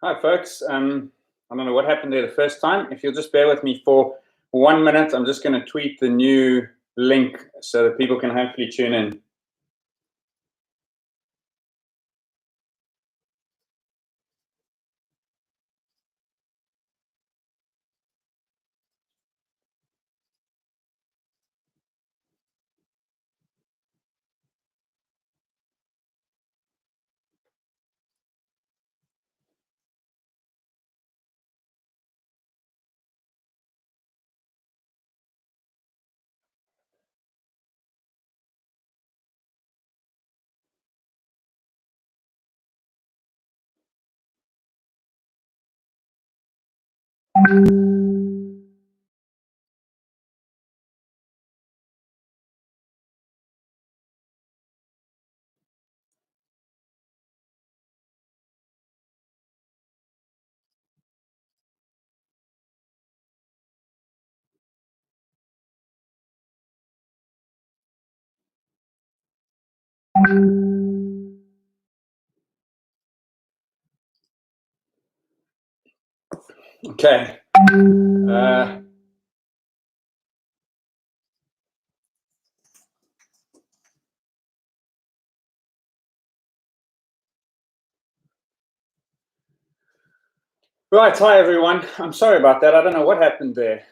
Hi, folks. I don't know what happened there the first time. If you'll just bear with me for 1 minute, I'm just going to tweet the new link so that people can hopefully tune in. Okay. Right. Hi, everyone. I'm sorry about that. I don't know what happened there.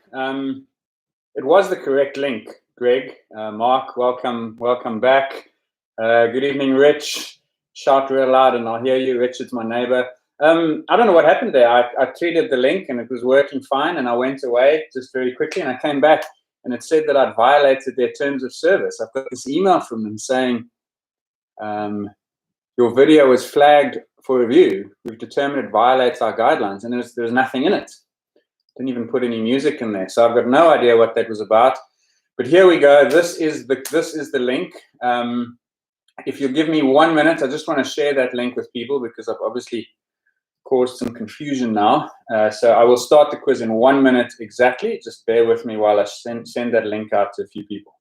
It was the correct link, Greg. Mark, welcome back. Good evening, Rich. Shout real loud and I'll hear you. Richard's my neighbor. I don't know what happened there. I tweeted the link and it was working fine, and I went away just very quickly, and I came back and it said that I'd violated their terms of service. I've got this email from them saying, your video was flagged for review. We've determined it violates our guidelines, and there's nothing in it. Didn't even put any music in there, so I've got no idea what that was about. But here we go. This is the link. If you'll give me 1 minute, I just want to share that link with people because I've obviously caused some confusion now. So I will start the quiz in 1 minute exactly. Just bear with me while I send that link out to a few people.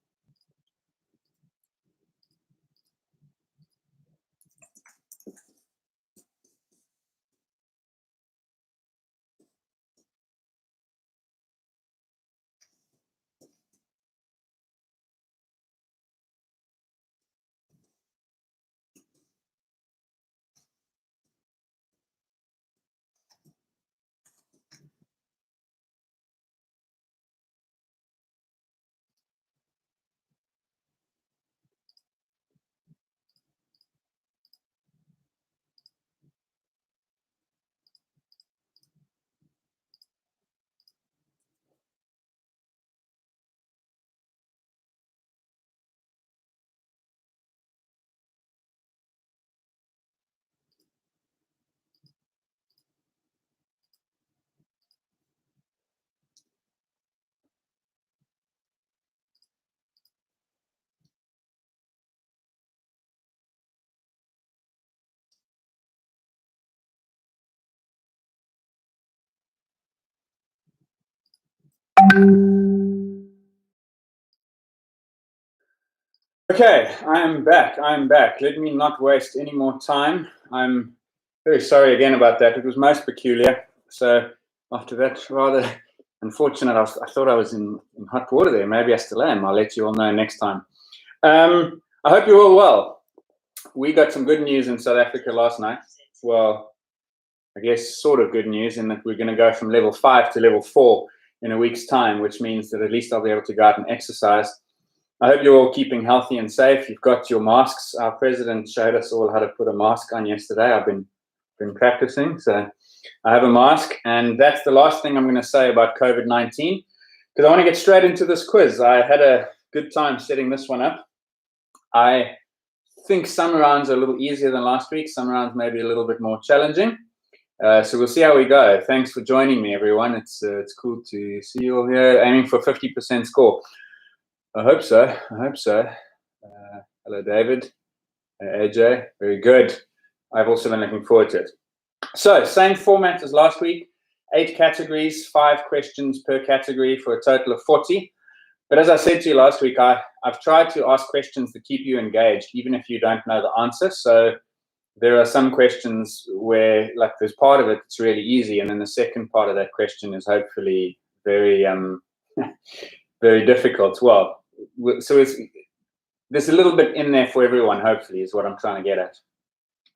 Okay, I'm back. Let me not waste any more time. I'm very sorry again about that. It was most peculiar. So after that rather unfortunate, I thought I was in hot water there. Maybe I still am. I'll let you all know next time. I hope you're all well. We got some good news in South Africa last night. Well, I guess sort of good news in that we're going to go from level 5 to level 4 in a week's time, which means that at least I'll be able to go out and exercise. I hope you're all keeping healthy and safe. You've got your masks. Our president showed us all how to put a mask on yesterday. I've been practicing, so I have a mask. And that's the last thing I'm going to say about COVID-19, because I want to get straight into this quiz. I had a good time setting this one up. I think some rounds are a little easier than last week. Some rounds maybe a little bit more challenging. So we'll see how we go. Thanks for joining me, everyone. It's cool to see you all here, aiming for 50% score. I hope so. Hello, David. AJ. Very good. I've also been looking forward to it. So, same format as last week. 8 categories, 5 questions per category for a total of 40. But as I said to you last week, I've tried to ask questions that keep you engaged, even if you don't know the answer. So there are some questions where, like, there's part of it that's really easy, and then the second part of that question is hopefully very, very difficult. Well, so there's a little bit in there for everyone, hopefully, is what I'm trying to get at.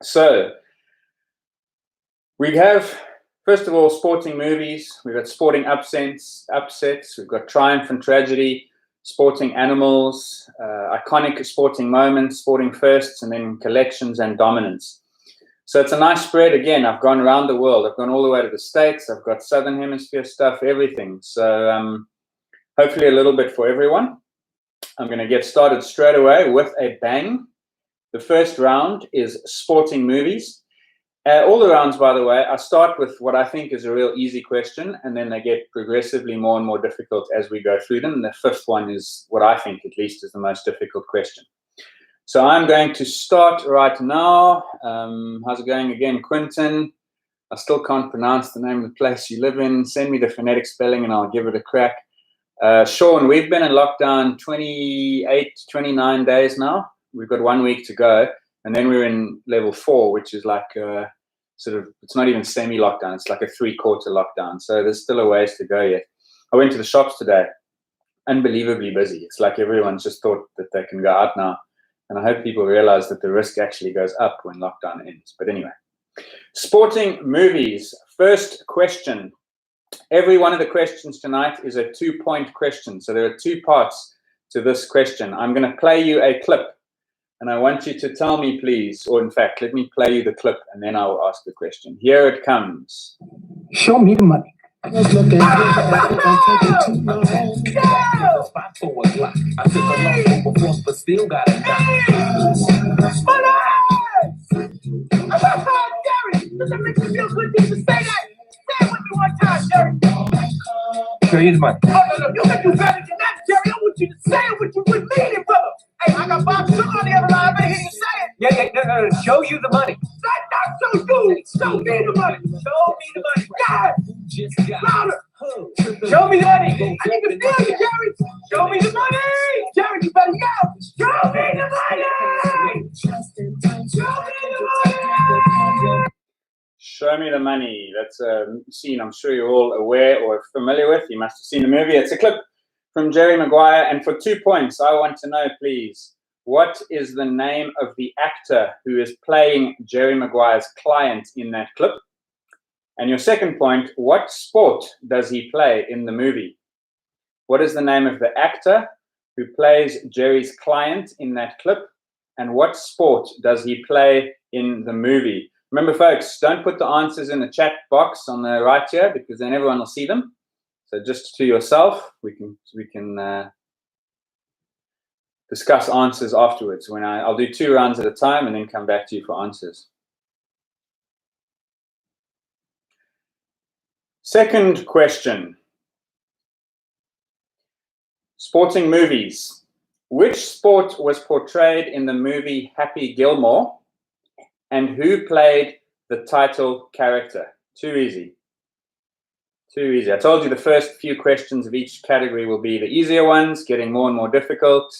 So we have, first of all, sporting movies. We've got sporting upsets. We've got triumph and tragedy, sporting animals, iconic sporting moments, sporting firsts, and then collections and dominance. So it's a nice spread. Again, I've gone around the world. I've gone all the way to the States. I've got Southern Hemisphere stuff, everything. So hopefully a little bit for everyone. I'm going to get started straight away with a bang. The first round is sporting movies. All the rounds, by the way, I start with what I think is a real easy question, and then they get progressively more and more difficult as we go through them. And the fifth one is what I think, at least, is the most difficult question. So I'm going to start right now. How's it going again, Quinton? I still can't pronounce the name of the place you live in. Send me the phonetic spelling and I'll give it a crack. Sean, we've been in lockdown 28, 29 days now. We've got 1 week to go. And then we're in level 4, which is like sort of, it's not even semi-lockdown. It's like a 3/4 lockdown. So there's still a ways to go yet. I went to the shops today. Unbelievably busy. It's like everyone's just thought that they can go out now. And I hope people realize that the risk actually goes up when lockdown ends. But anyway, sporting movies. First question. Every one of the questions tonight is a 2-point question. So there are 2 parts to this question. I'm going to play you a clip. And I want you to tell me, please, or in fact, let me play you the clip and then I'll ask the question. Here it comes. Show me the money. I was looking but still got it. Gary, does that make you feel good to say that? Say it with me one time, Jerry. Show you the money. Oh, no, you can do better than that, Jerry. I want you to say it with you with me, brother. Hey, I got Bob Sugar on the other line. I better hear you say it. Yeah, no. Show you the money. Not show you. Show me the money. Show me the money. Yeah. Louder. Show me the money. I need to feel you, Jerry. Show me the money. Jerry, you better yell. Show me the money. Show me the money. Show me the money. That's a scene I'm sure you're all aware or familiar with. You must have seen the movie. It's a clip from Jerry Maguire. And for 2 points, I want to know, please, what is the name of the actor who is playing Jerry Maguire's client in that clip? And your second point, what sport does he play in the movie? What is the name of the actor who plays Jerry's client in that clip? And what sport does he play in the movie? Remember, folks, don't put the answers in the chat box on the right here because then everyone will see them. So just to yourself, we can discuss answers afterwards. When I'll do 2 rounds at a time and then come back to you for answers. Second question. Sporting movies. Which sport was portrayed in the movie Happy Gilmore? And who played the title character? Too easy. Too easy. I told you the first few questions of each category will be the easier ones, getting more and more difficult.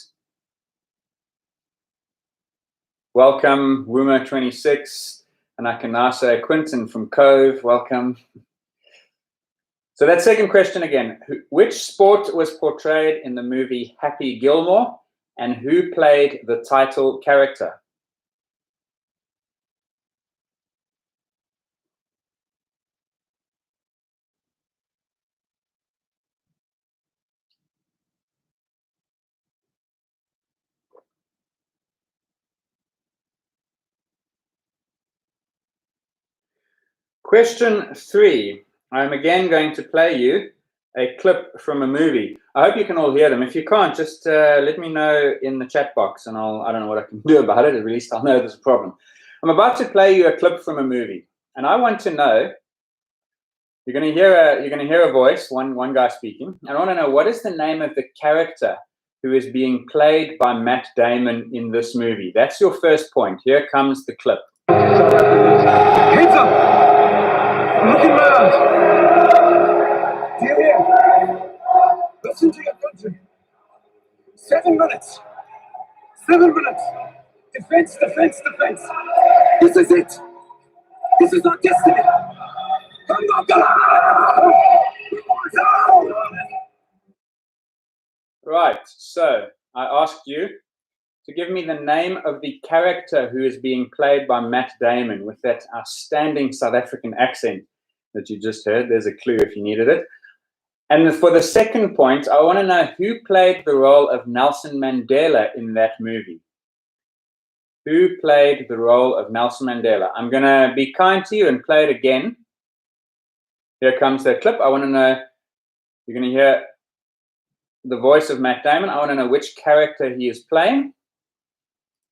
Welcome, Wuma26. And I can now say Quinton from Cove, welcome. So that second question again. Which sport was portrayed in the movie Happy Gilmore? And who played the title character? Question 3. I'm again going to play you a clip from a movie. I hope you can all hear them. If you can't, just let me know in the chat box and I don't know what I can do about it. At least I'll know there's a problem. I'm about to play you a clip from a movie. And I want to know, you're going to hear a voice, one guy speaking. And I want to know, what is the name of the character who is being played by Matt Damon in this movie? That's your first point. Here comes the clip. Hands up! Look in my eyes. Do you hear? Listen to your country. 7 minutes. 7 minutes. Defense, defense, defense. This is it. This is our destiny. Come on, Goliath! Right, so I asked you to give me the name of the character who is being played by Matt Damon with that outstanding South African accent that you just heard. There's a clue if you needed it. And for the second point, I want to know who played the role of Nelson Mandela in that movie. Who played the role of Nelson Mandela? I'm going to be kind to you and play it again. Here comes that clip. I want to know, you're going to hear the voice of Matt Damon. I want to know which character he is playing.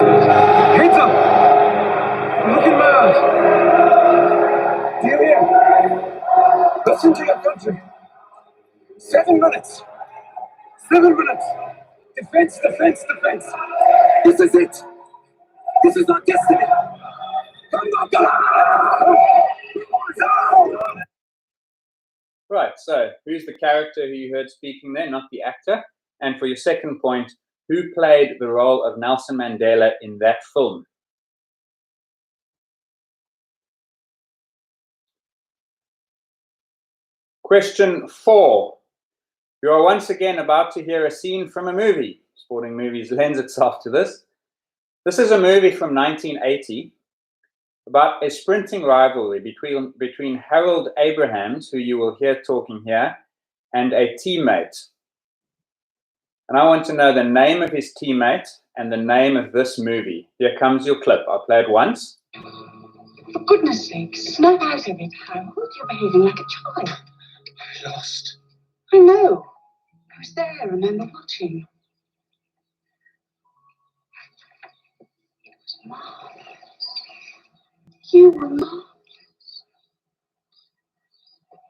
Hands up! Look in my eyes. Do you hear? Listen to your country. 7 minutes. 7 minutes. Defense, defense, defense. This is it. This is our destiny. Come on, Goliath! Right, so who's the character who you heard speaking there, not the actor? And for your second point, who played the role of Nelson Mandela in that film? Question 4. You are once again about to hear a scene from a movie. Sporting Movies lends itself to this. This is a movie from 1980 about a sprinting rivalry between Harold Abrahams, who you will hear talking here, and a teammate. And I want to know the name of his teammate and the name of this movie. Here comes your clip. I'll play it once. For goodness sake, snap out of it, Harold. You're behaving like a child. I lost. I know. I was there, remember, watching. It was marvelous. You were marvelous.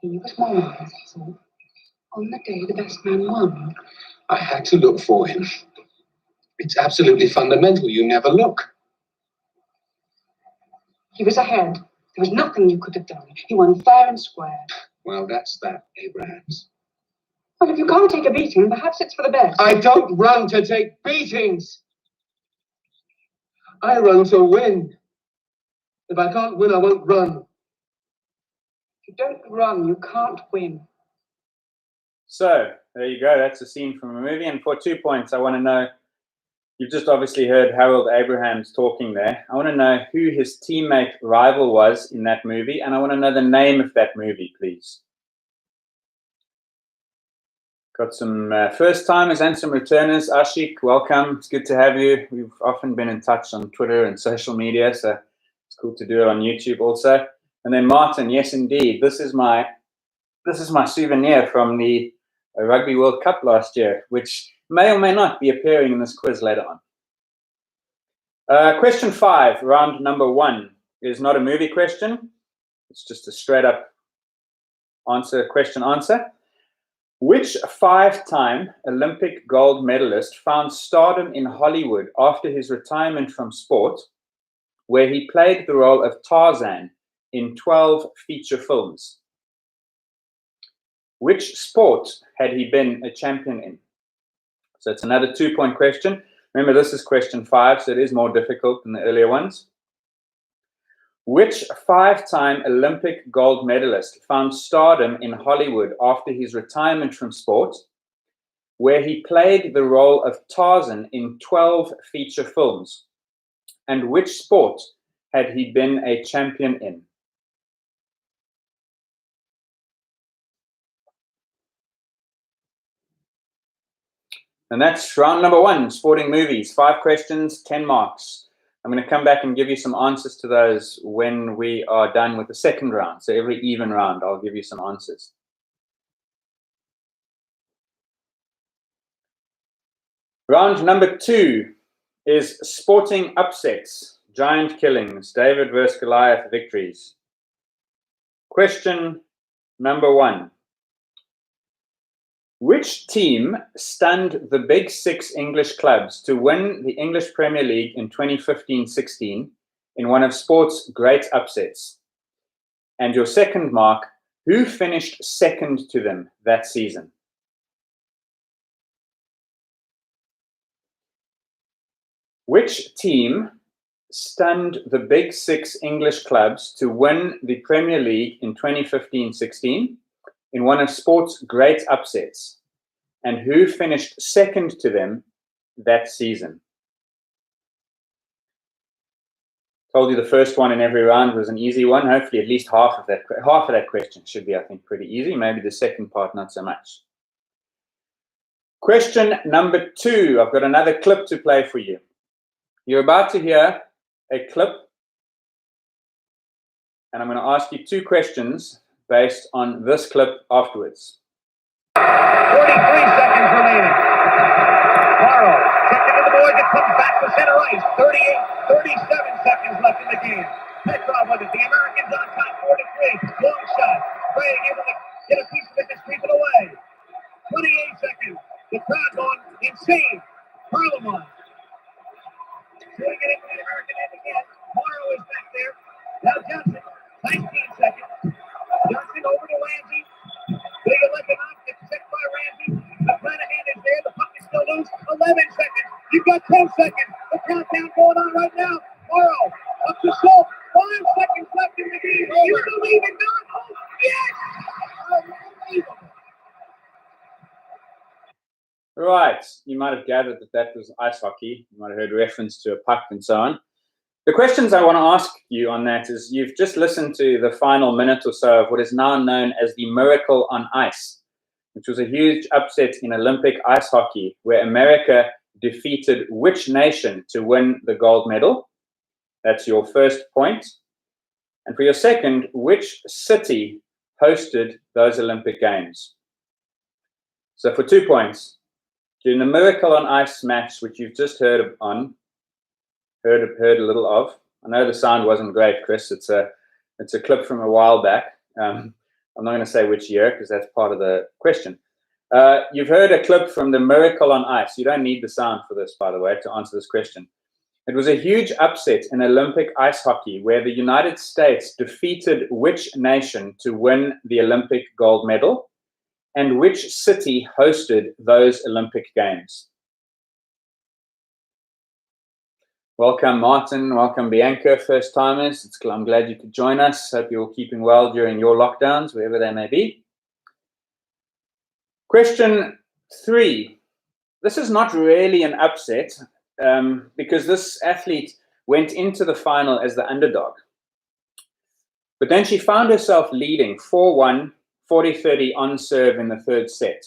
He was more marvelous, that's all. On the day the best man won. I had to look for him. It's absolutely fundamental. You never look. He was ahead. There was nothing you could have done. He won fair and square. Well, that's that, Abrahams. Well, if you can't take a beating, perhaps it's for the best. I don't run to take beatings. I run to win. If I can't win, I won't run. If you don't run, you can't win. So, there you go. That's a scene from a movie. And for 2 points, I want to know, you've just obviously heard Harold Abrahams talking there. I want to know who his teammate rival was in that movie. And I want to know the name of that movie, please. Got some first-timers and some returners. Ashik, welcome. It's good to have you. We've often been in touch on Twitter and social media, so it's cool to do it on YouTube also. And then Martin, yes, indeed. This is my souvenir from the Rugby World Cup last year, which may or may not be appearing in this quiz later on. Question 5, round number 1, is not a movie question. It's just a straight-up question answer. Which 5-time Olympic gold medalist found stardom in Hollywood after his retirement from sport, where he played the role of Tarzan in 12 feature films? Which sport had he been a champion in? So it's another 2-point question. Remember, this is question 5, so it is more difficult than the earlier ones. Which 5-time Olympic gold medalist found stardom in Hollywood after his retirement from sport, where he played the role of Tarzan in 12 feature films? And which sport had he been a champion in? And that's round number 1, Sporting Movies. 5 questions, 10 marks. I'm going to come back and give you some answers to those when we are done with the second round. So every even round, I'll give you some answers. Round number 2 is sporting upsets, giant killings, David versus Goliath victories. Question number 1. Which team stunned the Big Six English clubs to win the English Premier League in 2015-16 in one of sport's great upsets? And your second mark, who finished second to them that season? Which team stunned the big six English clubs to win the Premier League in 2015-16 in one of sport's great upsets, and who finished second to them that season? Told you the first one in every round was an easy one. Hopefully at least half of that question should be, I think, pretty easy. Maybe the second part not so much. Question number 2. I've got another clip to play for you. You're about to hear a clip, and I'm going to ask you 2 questions based on this clip afterwards. 43 seconds remaining. Morrow, second to the board that comes back to center ice. 37 seconds left in the game. Petrov with it. The Americans on top, 4-3. Long shot. Praying able to get a piece of it to sweep it away. 28 seconds. The crowd going insane. Parliament. Shooting it into the American end again. Morrow is back there. Now Johnson. 19 seconds. Johnson over to Ramsey. Big looking off. Gets checked by Ramsey. The Flanagan is there. The puck is still loose. 11 seconds. You've got 10 seconds. The countdown going on right now. Morrow up to Schultz. 5 seconds left in the game. You believe it, Don? Oh, yes! Unbelievable. Right, you might have gathered that that was ice hockey. You might have heard reference to a puck and so on. The questions I want to ask you on that is, you've just listened to the final minute or so of what is now known as the Miracle on Ice, which was a huge upset in Olympic ice hockey, where America defeated which nation to win the gold medal? That's your first point. And for your second, which city hosted those Olympic Games? So for 2 points, during the Miracle on Ice match, which you've just heard a little of. I know the sound wasn't great, Chris. It's a clip from a while back. I'm not going to say which year because that's part of the question. You've heard a clip from the Miracle on Ice. You don't need the sound for this, by the way, to answer this question. It was a huge upset in Olympic ice hockey where the United States defeated which nation to win the Olympic gold medal? And which city hosted those Olympic Games? Welcome, Martin. Welcome, Bianca, first timers. I'm glad you could join us. Hope you're keeping well during your lockdowns, wherever they may be. Question 3. This is not really an upset because this athlete went into the final as the underdog. But then she found herself leading 4-1, 40-30 on serve in the third set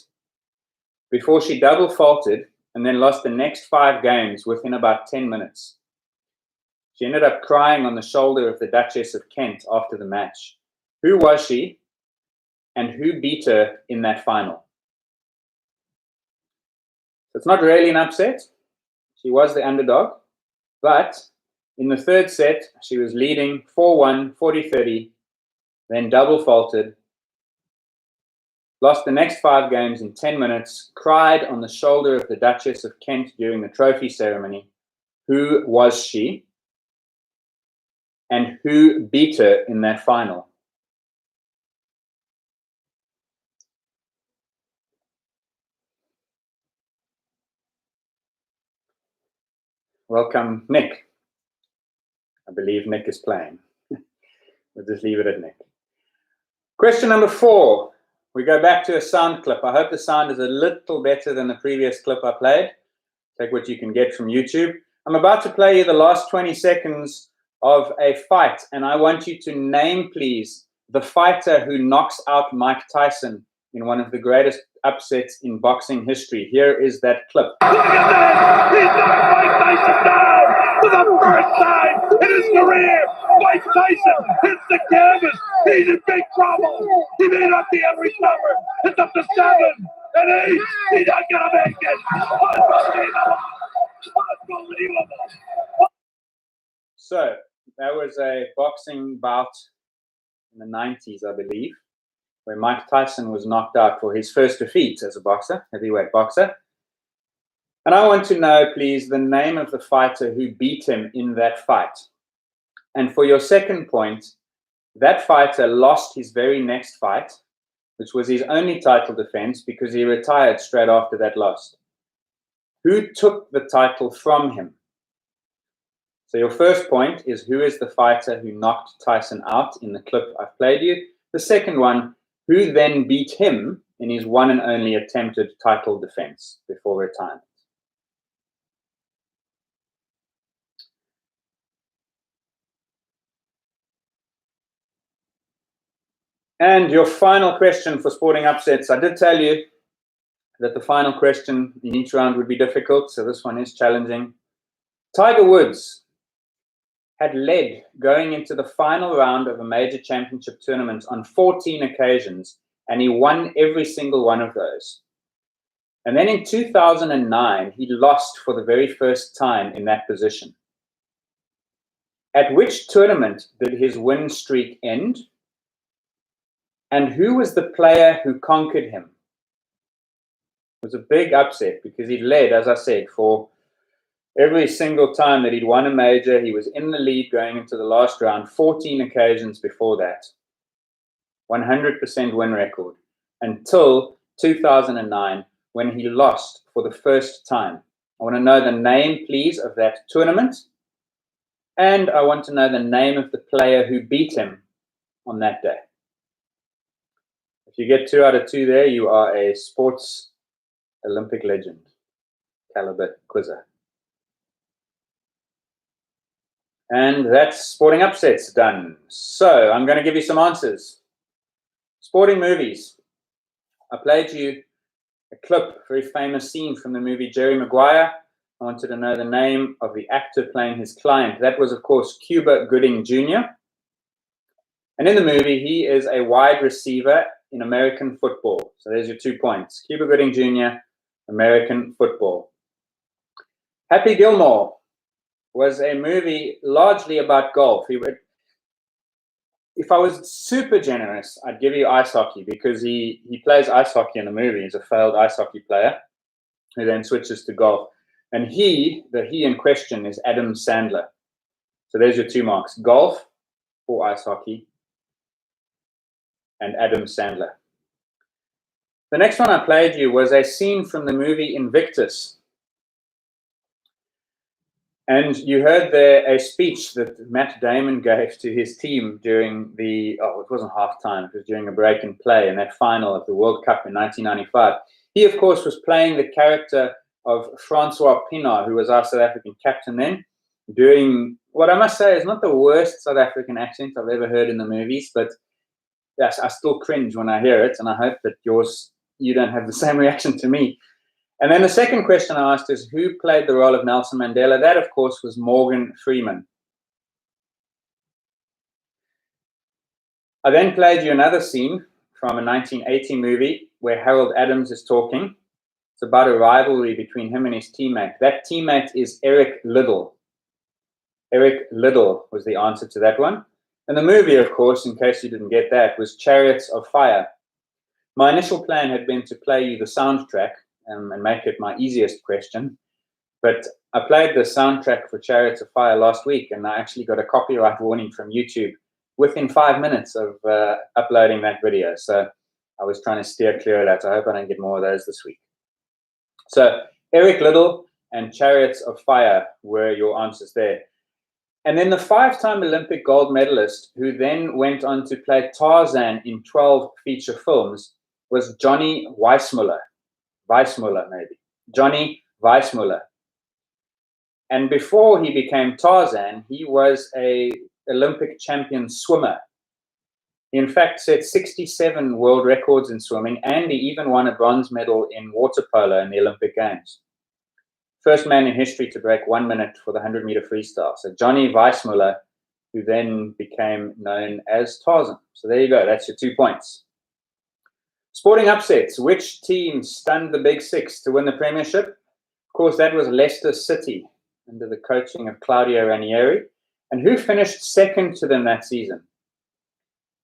before she double faulted and then lost the next 5 games within about 10 minutes. She ended up crying on the shoulder of the Duchess of Kent after the match. Who was she and who beat her in that final? So it's not really an upset. She was the underdog, but in the third set, she was leading 4-1, 40-30, then double faulted, lost the next 5 games in 10 minutes, cried on the shoulder of the Duchess of Kent during the trophy ceremony. Who was she? And who beat her in that final? Welcome, Nick. I believe Nick is playing. We'll just leave it at Nick. Question number 4. We go back to a sound clip. I hope the sound is a little better than the previous clip I played. Take what you can get from YouTube. I'm about to play you the last 20 seconds of a fight, and I want you to name, please, the fighter who knocks out Mike Tyson in one of the greatest upsets in boxing history. Here is that clip. Look at this! He's knocked Mike Tyson down for the first time in his career! Mike Tyson hits the canvas! He's in big trouble! He may not be able to recover! It's up to 7 and 8! He's not gonna make it! Unbelievable! Unbelievable! So, that was a boxing bout in the 90s, I believe, where Mike Tyson was knocked out for his first defeat as a boxer, heavyweight boxer. And I want to know, please, the name of the fighter who beat him in that fight. And for your second point, that fighter lost his very next fight, which was his only title defense because he retired straight after that loss. Who took the title from him? So your first point is, who is the fighter who knocked Tyson out in the clip I've played you? The second one, who then beat him in his one and only attempted title defense before retirement? And your final question for sporting upsets. I did tell you that the final question in each round would be difficult, so this one is challenging. Tiger Woods had led going into the final round of a major championship tournament on 14 occasions, and he won every single one of those. And then in 2009, he lost for the very first time in that position. At which tournament did his win streak end? And who was the player who conquered him? It was a big upset because he led, as I said, for every single time that he'd won a major. He was in the lead going into the last round, 14 occasions before that. 100% win record until 2009 when he lost for the first time. I want to know the name, please, of that tournament. And I want to know the name of the player who beat him on that day. If you get 2 out of 2 there, you are a sports Olympic legend caliber quizzer. And that's sporting upsets done. So I'm going to give you some answers. Sporting movies. I played you a clip, a very famous scene from the movie Jerry Maguire. I wanted to know the name of the actor playing his client. That was, of course, Cuba Gooding Jr. And in the movie, he is a wide receiver in American football. So there's your 2 points. Cuba Gooding Jr., American football. Happy Gilmore was a movie largely about golf. If I was super generous, I'd give you ice hockey because he plays ice hockey in the movie. He's a failed ice hockey player who then switches to golf. And he in question is Adam Sandler. So there's your 2 marks, golf or ice hockey, and Adam Sandler. The next one I played you was a scene from the movie Invictus. And you heard there a speech that Matt Damon gave to his team during it wasn't halftime, it was during a break in play in that final of the World Cup in 1995. He, of course, was playing the character of Francois Pienaar, who was our South African captain then, doing what I must say is not the worst South African accent I've ever heard in the movies, but yes, I still cringe when I hear it, and I hope that you don't have the same reaction to me. And then the second question I asked is, who played the role of Nelson Mandela? That, of course, was Morgan Freeman. I then played you another scene from a 1980 movie where Harold Adams is talking. It's about a rivalry between him and his teammate. That teammate is Eric Liddell. Eric Liddell was the answer to that one. And the movie, of course, in case you didn't get that, was Chariots of Fire. My initial plan had been to play you the soundtrack and make it my easiest question. But I played the soundtrack for Chariots of Fire last week, and I actually got a copyright warning from YouTube within 5 minutes of uploading that video. So I was trying to steer clear of that. I hope I don't get more of those this week. So Eric Liddell and Chariots of Fire were your answers there. And then the 5-time Olympic gold medalist, who then went on to play Tarzan in 12 feature films, was Johnny Weissmuller. Weissmuller, maybe. Johnny Weissmuller. And before he became Tarzan, he was an Olympic champion swimmer. He, in fact, set 67 world records in swimming, and he even won a bronze medal in water polo in the Olympic Games. First man in history to break 1 minute for the 100-meter freestyle. So Johnny Weissmuller, who then became known as Tarzan. So there you go. That's your 2 points. Sporting upsets. Which team stunned the Big Six to win the premiership? Of course, that was Leicester City under the coaching of Claudio Ranieri. And who finished second to them that season?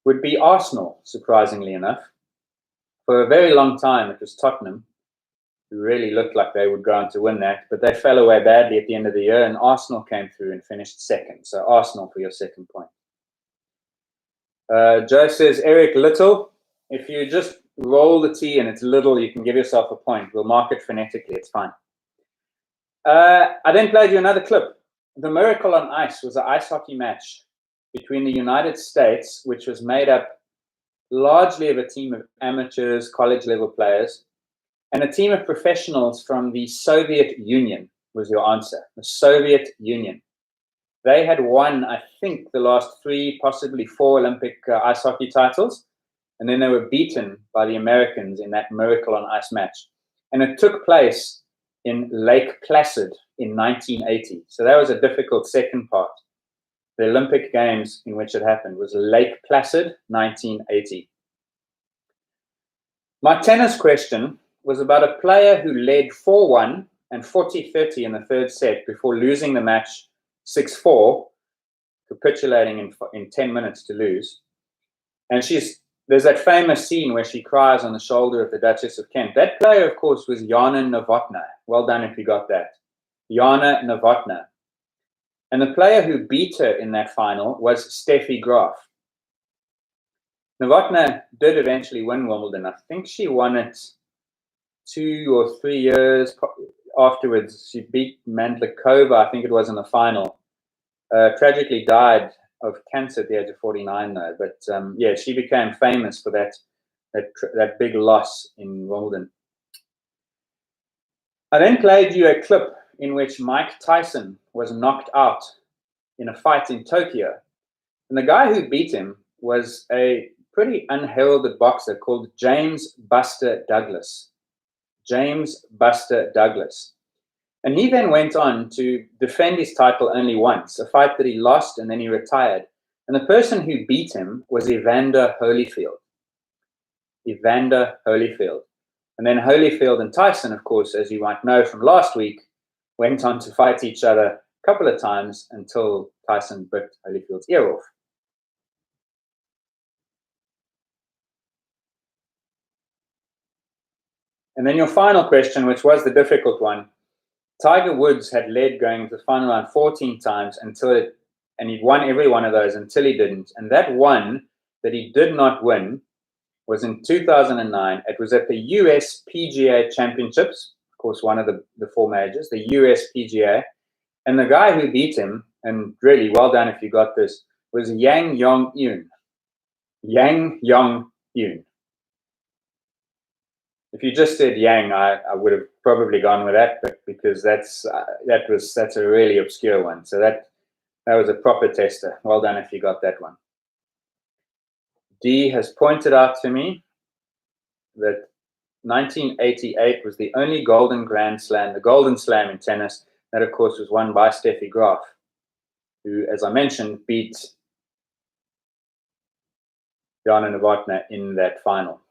Would be Arsenal, surprisingly enough. For a very long time, it was Tottenham, who really looked like they would go on to win that, but they fell away badly at the end of the year, and Arsenal came through and finished second. So Arsenal for your second point. Joe says, Eric Little. If you just roll the T and it's Little, you can give yourself a point. We'll mark it phonetically. It's fine. I then played you another clip The Miracle on Ice was an ice hockey match between the United States, which was made up largely of a team of amateurs, college-level players, and a team of professionals from the Soviet Union, was your answer. The Soviet Union. They had won, I think, the last 3, possibly 4 Olympic ice hockey titles, and then they were beaten by the Americans in that Miracle on Ice match. And it took place in Lake Placid in 1980. So that was a difficult second part. The Olympic Games in which it happened was Lake Placid, 1980. My tennis question was about a player who led 4-1 and 40-30 in the third set before losing the match 6-4, capitulating in 10 minutes to lose. And there's that famous scene where she cries on the shoulder of the Duchess of Kent. That player, of course, was Jana Novotná. Well done if you got that. Jana Novotná. And the player who beat her in that final was Steffi Graf. Novotná did eventually win Wimbledon. I think she won it 2 or 3 years afterwards. She beat Mandlikova, I think it was, in the final. Tragically died of cancer at the age of 49, though. But yeah, she became famous for that big loss in Wimbledon. I then played you a clip in which Mike Tyson was knocked out in a fight in Tokyo. And the guy who beat him was a pretty unheralded boxer called James Buster Douglas. James Buster Douglas. And he then went on to defend his title only once, a fight that he lost and then he retired. And the person who beat him was Evander Holyfield. Evander Holyfield. And then Holyfield and Tyson, of course, as you might know from last week, went on to fight each other a couple of times until Tyson bit Holyfield's ear off. And then your final question, which was the difficult one. Tiger Woods had led going into the final round 14 times and he'd won every one of those until he didn't. And that one that he did not win was in 2009. It was at the US PGA Championships, of course, one of the 4 majors, the US PGA. And the guy who beat him, and really well done if you got this, was Yang Yong-eun. Yang Yong-eun. If you just said Yang, I would have probably gone with that, but because that's a really obscure one. So that was a proper tester. Well done if you got that one. D has pointed out to me that 1988 was the only Golden Grand Slam, the Golden Slam in tennis. That, of course, was won by Steffi Graf, who, as I mentioned, beat Jana Novotná in that final.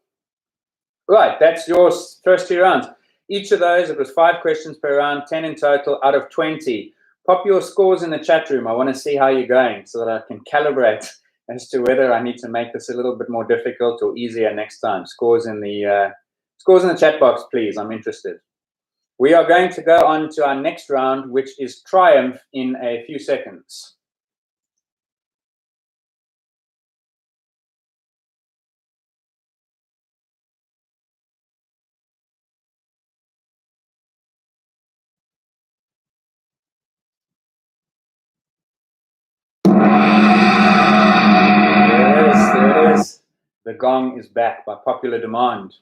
Right, that's your first 2 rounds. Each of those, it was 5 questions per round, 10 in total out of 20. Pop your scores in the chat room. I want to see how you're going so that I can calibrate as to whether I need to make this a little bit more difficult or easier next time. Scores in the chat box, please. I'm interested. We are going to go on to our next round, which is Triumph, in a few seconds. There it is. The gong is back by popular demand.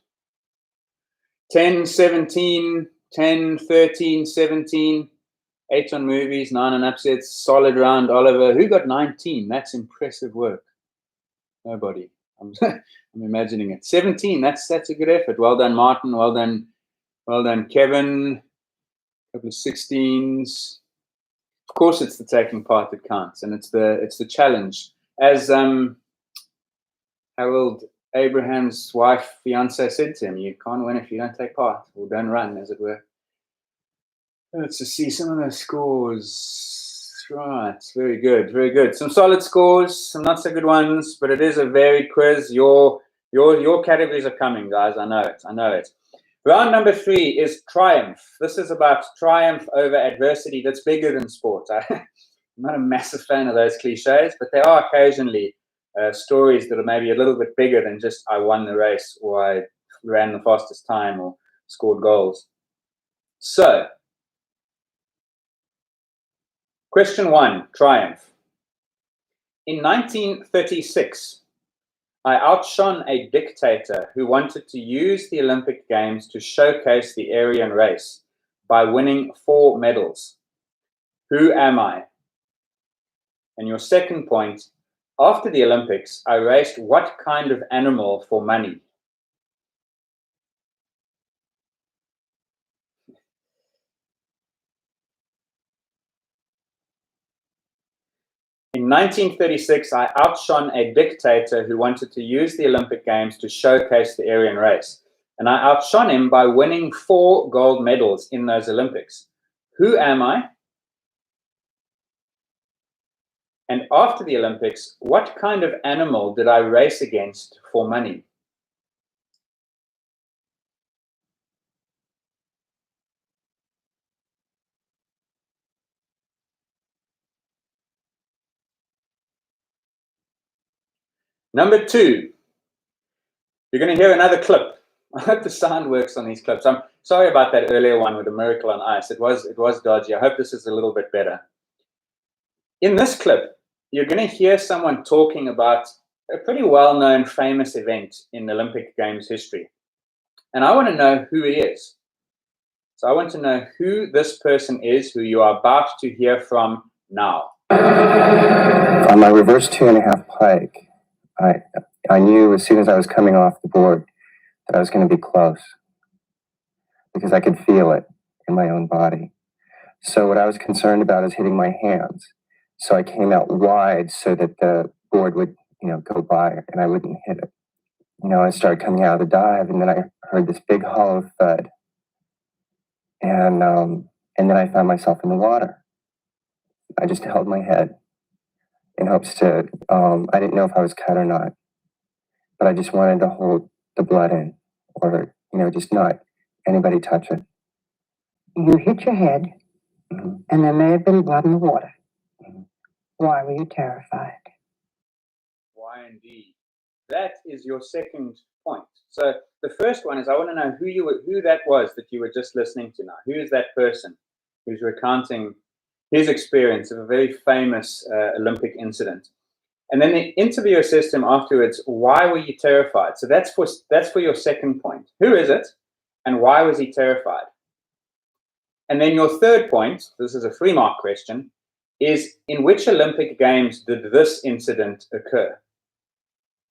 10, 17, 10, 13, 17, 8 on movies, 9 on upsets. Solid round, Oliver. Who got 19? That's impressive work. Nobody. I'm imagining it. 17. That's a good effort. Well done, Martin. Well done, Kevin. A couple of 16s. Of course, it's the taking part that counts, and it's the challenge. As Harold Abraham's fiance said to him, you can't win if you don't take part, or don't run, as it were. Let's just see some of those scores. Right, very good, very good. Some solid scores, some not so good ones, but it is a varied quiz. Your categories are coming, guys. I know it. Round number 3 is Triumph. This is about triumph over adversity that's bigger than sport. I'm not a massive fan of those cliches, but there are occasionally stories that are maybe a little bit bigger than just I won the race or I ran the fastest time or scored goals. So, Question 1, triumph. In 1936, I outshone a dictator who wanted to use the Olympic Games to showcase the Aryan race by winning 4 medals. Who am I? And your second point, after the Olympics, I raced what kind of animal for money? In 1936, I outshone a dictator who wanted to use the Olympic Games to showcase the Aryan race. And I outshone him by winning 4 gold medals in those Olympics. Who am I? And after the Olympics, what kind of animal did I race against for money? Number 2, you're going to hear another clip. I hope the sound works on these clips. I'm sorry about that earlier one with the miracle on ice. It was dodgy. I hope this is a little bit better. In this clip, you're going to hear someone talking about a pretty well-known famous event in Olympic Games history. And I want to know who he is. So I want to know who this person is who you are about to hear from now. On my reverse 2.5 pike, I knew as soon as I was coming off the board that I was going to be close because I could feel it in my own body. So what I was concerned about is hitting my hands. So I came out wide so that the board would, go by and I wouldn't hit it. I started coming out of the dive and then I heard this big hollow thud. And then I found myself in the water. I just held my head in hopes to, I didn't know if I was cut or not, but I just wanted to hold the blood in or, just not anybody touch it. You hit your head, and there may have been blood in the water. Why were you terrified? Why indeed? That is your second point. So the first one is I want to know who that was that you were just listening to now. Who is that person who's recounting his experience of a very famous Olympic incident? And then the interviewer says to him afterwards, why were you terrified? So that's for your second point. Who is it? And why was he terrified? And then your third point, this is a 3-mark question, is in which Olympic Games did this incident occur?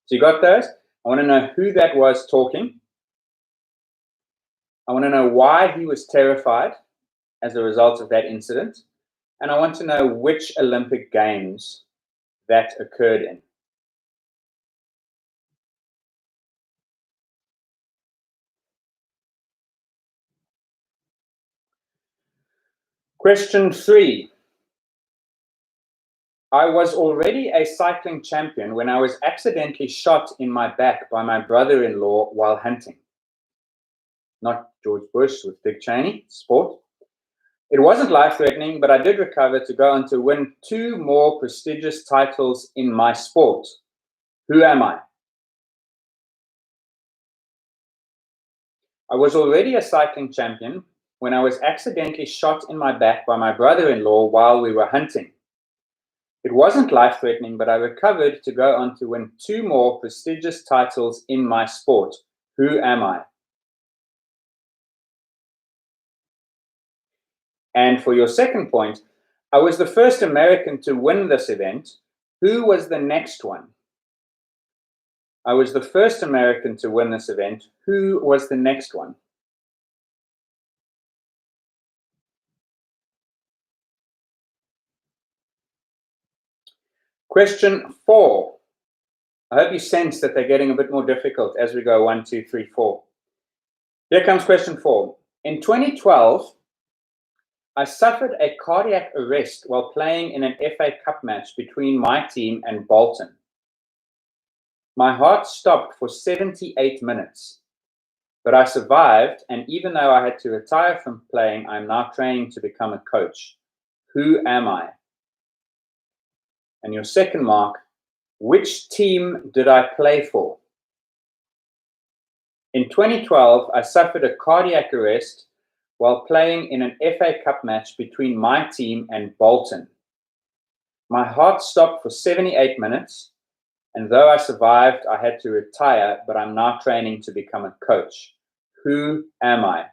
So you got those? I want to know who that was talking. I want to know why he was terrified as a result of that incident. And I want to know which Olympic Games that occurred in. Question 3. I was already a cycling champion when I was accidentally shot in my back by my brother-in-law while hunting. Not George Bush with Dick Cheney, sport. It wasn't life-threatening, but I did recover to go on to win 2 more prestigious titles in my sport. Who am I? I was already a cycling champion when I was accidentally shot in my back by my brother-in-law while we were hunting. It wasn't life-threatening, but I recovered to go on to win 2 more prestigious titles in my sport. Who am I? And for your second point, I was the first American to win this event. Who was the next one? I was the first American to win this event. Who was the next one? Question 4. I hope you sense that they're getting a bit more difficult as we go 1, 2, 3, 4. Here comes question 4. In 2012, I suffered a cardiac arrest while playing in an FA Cup match between my team and Bolton. My heart stopped for 78 minutes, but I survived, and even though I had to retire from playing, I'm now training to become a coach. Who am I? And your second mark, which team did I play for? In 2012, I suffered a cardiac arrest while playing in an FA Cup match between my team and Bolton. My heart stopped for 78 minutes, and though I survived, I had to retire, but I'm now training to become a coach. Who am I?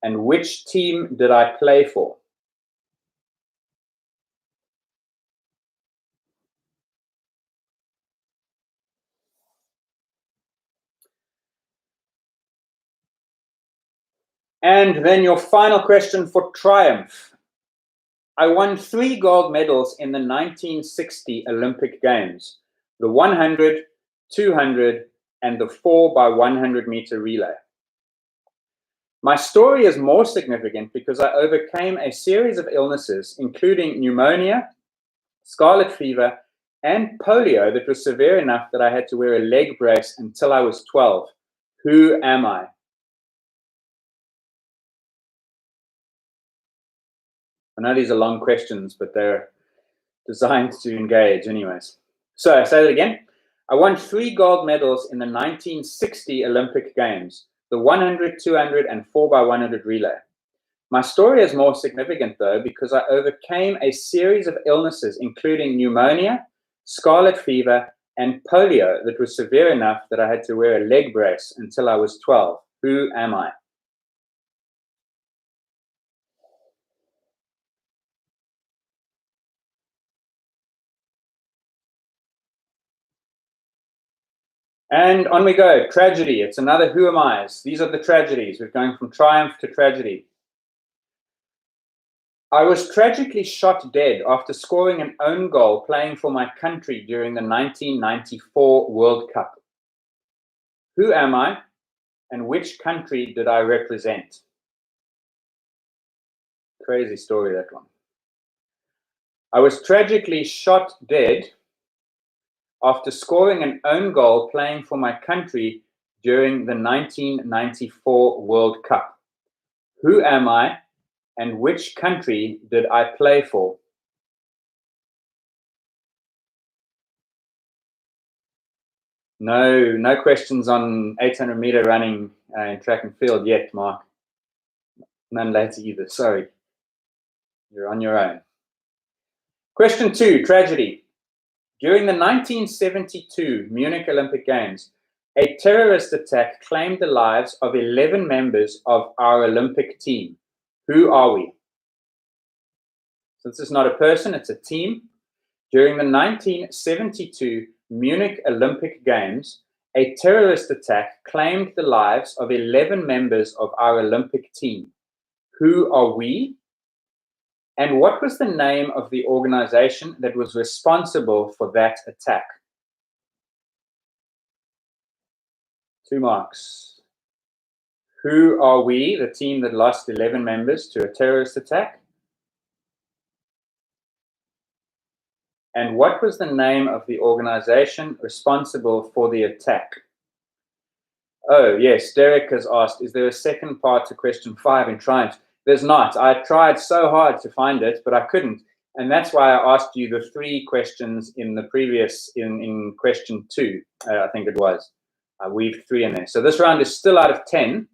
And which team did I play for? And then your final question for triumph. I won 3 gold medals in the 1960 Olympic Games, the 100, 200, and the 4x100 meter relay. My story is more significant because I overcame a series of illnesses, including pneumonia, scarlet fever, and polio that was severe enough that I had to wear a leg brace until I was 12. Who am I? I know these are long questions, but they're designed to engage anyways. So I say that again. I won 3 gold medals in the 1960 Olympic Games, the 100, 200, and 4x100 relay. My story is more significant though because I overcame a series of illnesses, including pneumonia, scarlet fever, and polio that was severe enough that I had to wear a leg brace until I was 12. Who am I? And on we go. Tragedy. It's another who am I's. These are the tragedies. We're going from triumph to tragedy. I was tragically shot dead after scoring an own goal playing for my country during the 1994 World Cup. Who am I, and which country did I represent? Crazy story, that one. I was tragically shot dead after scoring an own goal playing for my country during the 1994 World Cup. Who am I, and which country did I play for? No questions on 800 meter running in track and field yet, Mark. None later either, sorry. You're on your own. Question 2, tragedy. During the 1972 Munich Olympic Games, a terrorist attack claimed the lives of 11 members of our Olympic team. Who are we? So this is not a person, it's a team. During the 1972 Munich Olympic Games, a terrorist attack claimed the lives of 11 members of our Olympic team. Who are we? And what was the name of the organization that was responsible for that attack? 2 marks. Who are we, the team that lost 11 members to a terrorist attack? And what was the name of the organization responsible for the attack? Oh, yes, Derek has asked, is there a second part to question 5 in Triumph? There's not. I tried so hard to find it, but I couldn't. And that's why I asked you the 3 questions in the previous, in question 2, I think it was. I weaved 3 in there. So this round is still out of 10,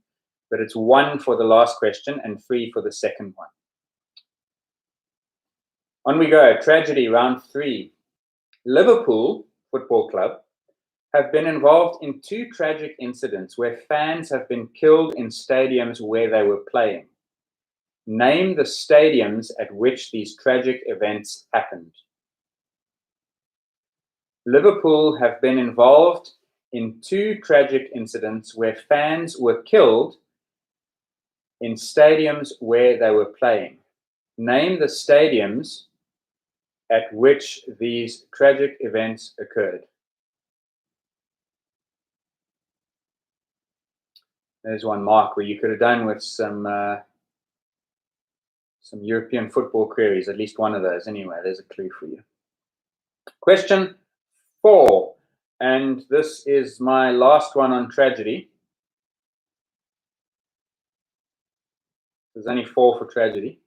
but it's 1 for the last question and 3 for the second one. On we go. Tragedy, round 3. Liverpool Football Club have been involved in 2 tragic incidents where fans have been killed in stadiums where they were playing. Name the stadiums at which these tragic events happened. Liverpool have been involved in 2 tragic incidents where fans were killed in stadiums where they were playing. Name the stadiums at which these tragic events occurred. There's one, Mark, where you could have done with some European football queries, at least one of those. Anyway, there's a clue for you. Question 4, and this is my last one on tragedy. There's only 4 for tragedy.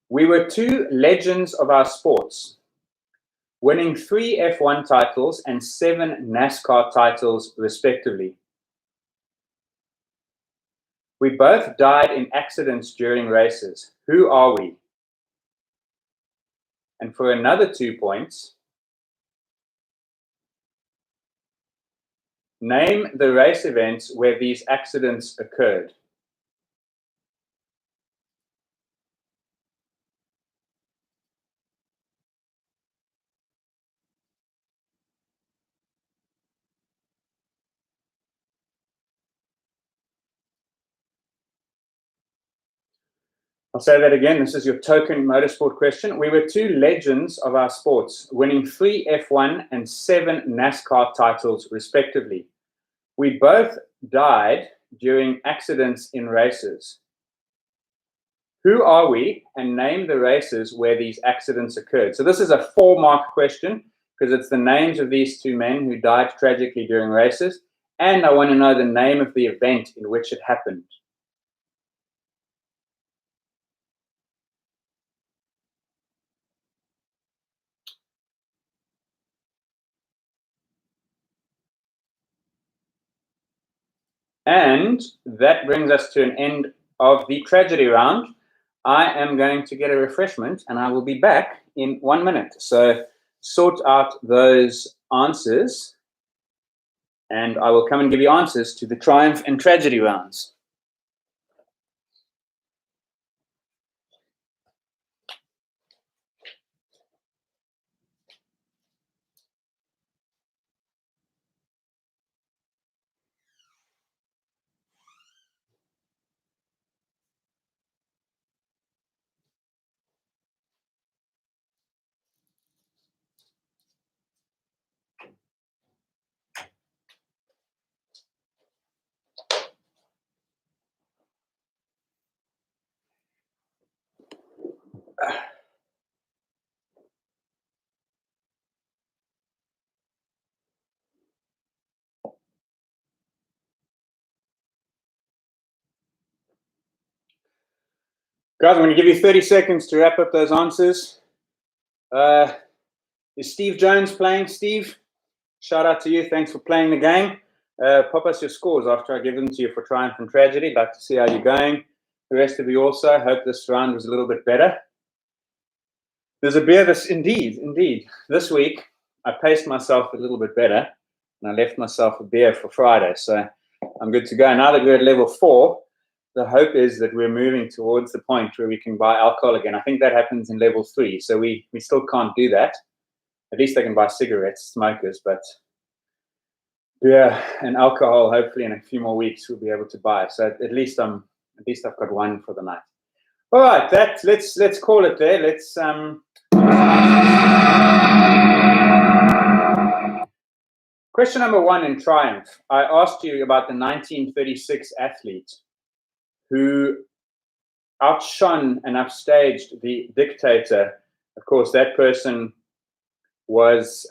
We were 2 legends of our sports, winning 3 F1 titles and 7 NASCAR titles, respectively. We both died in accidents during races. Who are we? And for another 2 points, name the race events where these accidents occurred. I'll say that again. This is your token motorsport question. We were two legends of our sports, winning 3 F1 and 7 NASCAR titles, respectively. We both died during accidents in races. Who are we? And name the races where these accidents occurred. So this is a 4-mark question because it's the names of these 2 men who died tragically during races. And I want to know the name of the event in which it happened. And that brings us to an end of the tragedy round. I am going to get a refreshment and I will be back in 1 minute. So sort out those answers and I will come and give you answers to the triumph and tragedy rounds. Guys, I'm going to give you 30 seconds to wrap up those answers. Is Steve Jones playing? Steve, shout out to you. Thanks for playing the game. Pop us your scores after I give them to you for triumph and tragedy. I'd like to see how you're going. The rest of you also. Hope this round was a little bit better. There's a beer this, indeed. This week, I paced myself a little bit better and I left myself a beer for Friday. So I'm good to go. Now that we're at level 4, the hope is that we're moving towards the point where we can buy alcohol again. I think that happens in level 3. So we still can't do that. At least they can buy cigarettes, smokers, but beer and alcohol, hopefully in a few more weeks, we'll be able to buy. So at least I've got one for the night. All right, let's call it there. Let's question number 1 in triumph. I asked you about the 1936 athlete who outshone and upstaged the dictator. Of course, that person was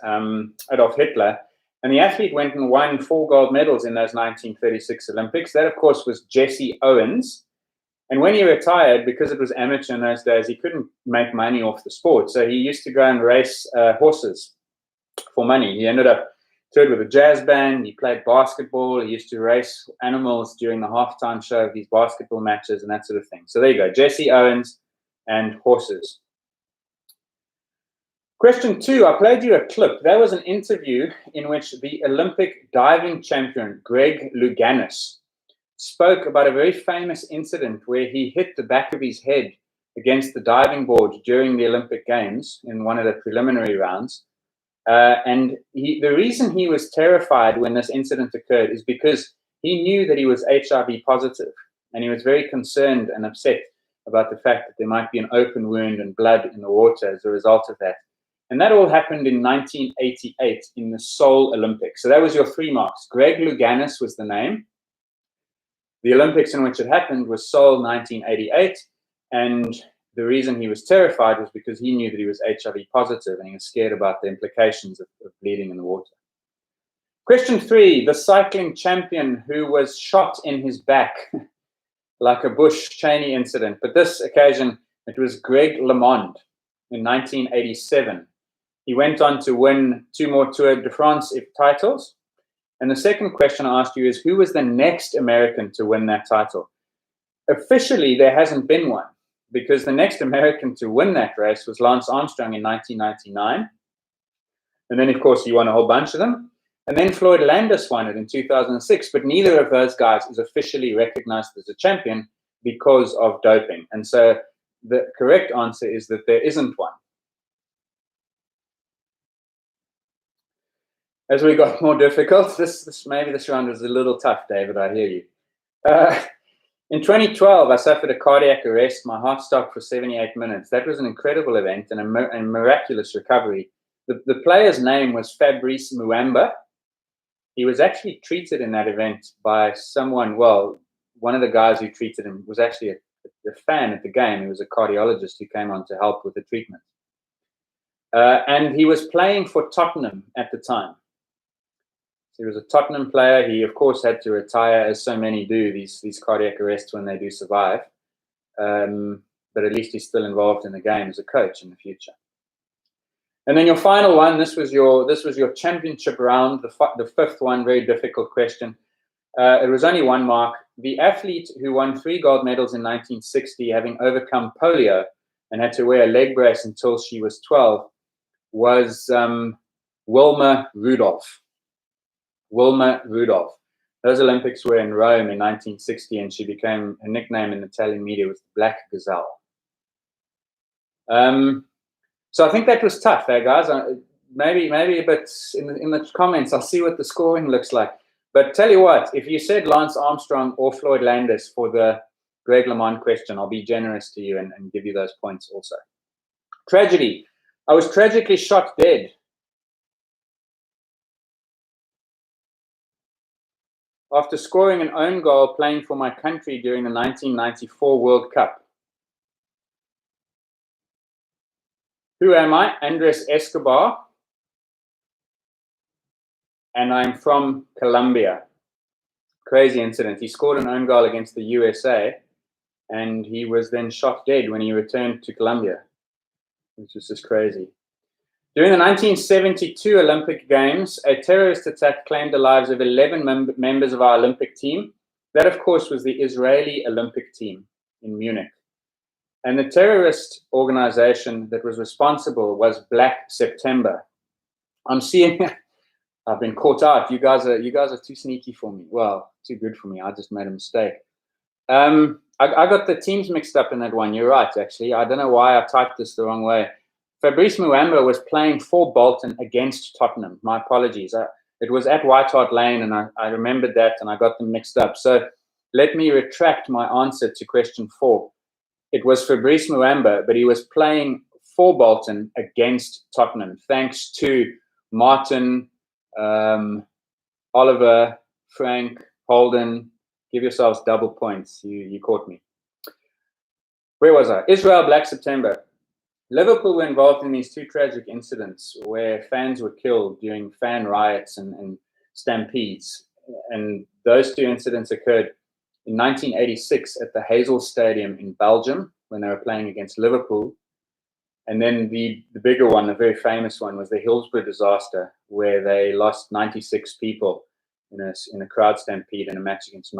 Adolf Hitler. And the athlete went and won 4 gold medals in those 1936 Olympics. That, of course, was Jesse Owens. And when he retired, because it was amateur in those days, he couldn't make money off the sport. So he used to go and race horses for money. He ended up toured with a jazz band. He played basketball. He used to race animals during the halftime show of these basketball matches and that sort of thing. So there you go, Jesse Owens and horses. Question 2, I played you a clip. That was an interview in which the Olympic diving champion, Greg Louganis, spoke about a very famous incident where he hit the back of his head against the diving board during the Olympic Games in one of the preliminary rounds. And the reason he was terrified when this incident occurred is because he knew that he was HIV positive, and he was very concerned and upset about the fact that there might be an open wound and blood in the water as a result of that. And that all happened in 1988 in the Seoul Olympics. So that was your 3 marks. Greg Louganis was the name. The Olympics in which it happened was Seoul 1988, and the reason he was terrified was because he knew that he was HIV positive and he was scared about the implications of bleeding in the water. Question 3, the cycling champion who was shot in his back like a Bush Cheney incident, but this occasion it was Greg LeMond in 1987. He went on to win 2 more Tour de France titles. And the second question I asked you is, who was the next American to win that title? Officially, there hasn't been one. because the next American to win that race was Lance Armstrong in 1999. And then, of course, he won a whole bunch of them. And then Floyd Landis won it in 2006. But neither of those guys is officially recognized as a champion because of doping. And so the correct answer is that there isn't one. As we got more difficult, maybe this round was a little tough, David, I hear you. In 2012, I suffered a cardiac arrest. My heart stopped for 78 minutes. That was an incredible event and a miraculous recovery. The player's name was Fabrice Muamba. He was actually treated in that event by someone, well, one of the guys who treated him was actually a fan at the game. He was a cardiologist who came on to help with the treatment. And he was playing for Tottenham at the time. So he was a Tottenham player. He, of course, had to retire, as so many do, these cardiac arrests when they do survive. But at least he's still involved in the game as a coach in the future. And then your final one, this was your championship round, the fifth one, very difficult question. It was only 1 mark. The athlete who won 3 gold medals in 1960, having overcome polio and had to wear a leg brace until she was 12, was Wilma Rudolph. Wilma Rudolph. Those Olympics were in Rome in 1960, and she became, her nickname in Italian media was Black Gazelle. So I think that was tough, guys. Maybe a bit in the comments. I'll see what the scoring looks like. But tell you what, if you said Lance Armstrong or Floyd Landis for the Greg LeMond question, I'll be generous to you and give you those points also. Tragedy. I was tragically shot dead after scoring an own goal playing for my country during the 1994 World Cup. Who am I? Andres Escobar. And I'm from Colombia. Crazy incident. He scored an own goal against the USA, and he was then shot dead when he returned to Colombia, which was just crazy. During the 1972 Olympic Games, a terrorist attack claimed the lives of 11 members of our Olympic team. That, of course, was the Israeli Olympic team in Munich. And the terrorist organization that was responsible was Black September. I'm seeing, I've been caught out. You guys are too sneaky for me. Well, too good for me. I just made a mistake. I got the teams mixed up in that one. You're right, actually. I don't know why I typed this the wrong way. Fabrice Muamba was playing for Bolton against Tottenham. My apologies. It was at White Hart Lane, and I remembered that, and I got them mixed up. So let me retract my answer to question 4. It was Fabrice Muamba, but he was playing for Bolton against Tottenham, thanks to Martin, Oliver, Frank, Holden. Give yourselves double points. You caught me. Where was I? Israel, Black September. Liverpool were involved in these 2 tragic incidents where fans were killed during fan riots and stampedes. And those 2 incidents occurred in 1986 at the Hazel Stadium in Belgium when they were playing against Liverpool. And then the bigger one, the very famous one, was the Hillsborough disaster, where they lost 96 people in a crowd stampede in a match against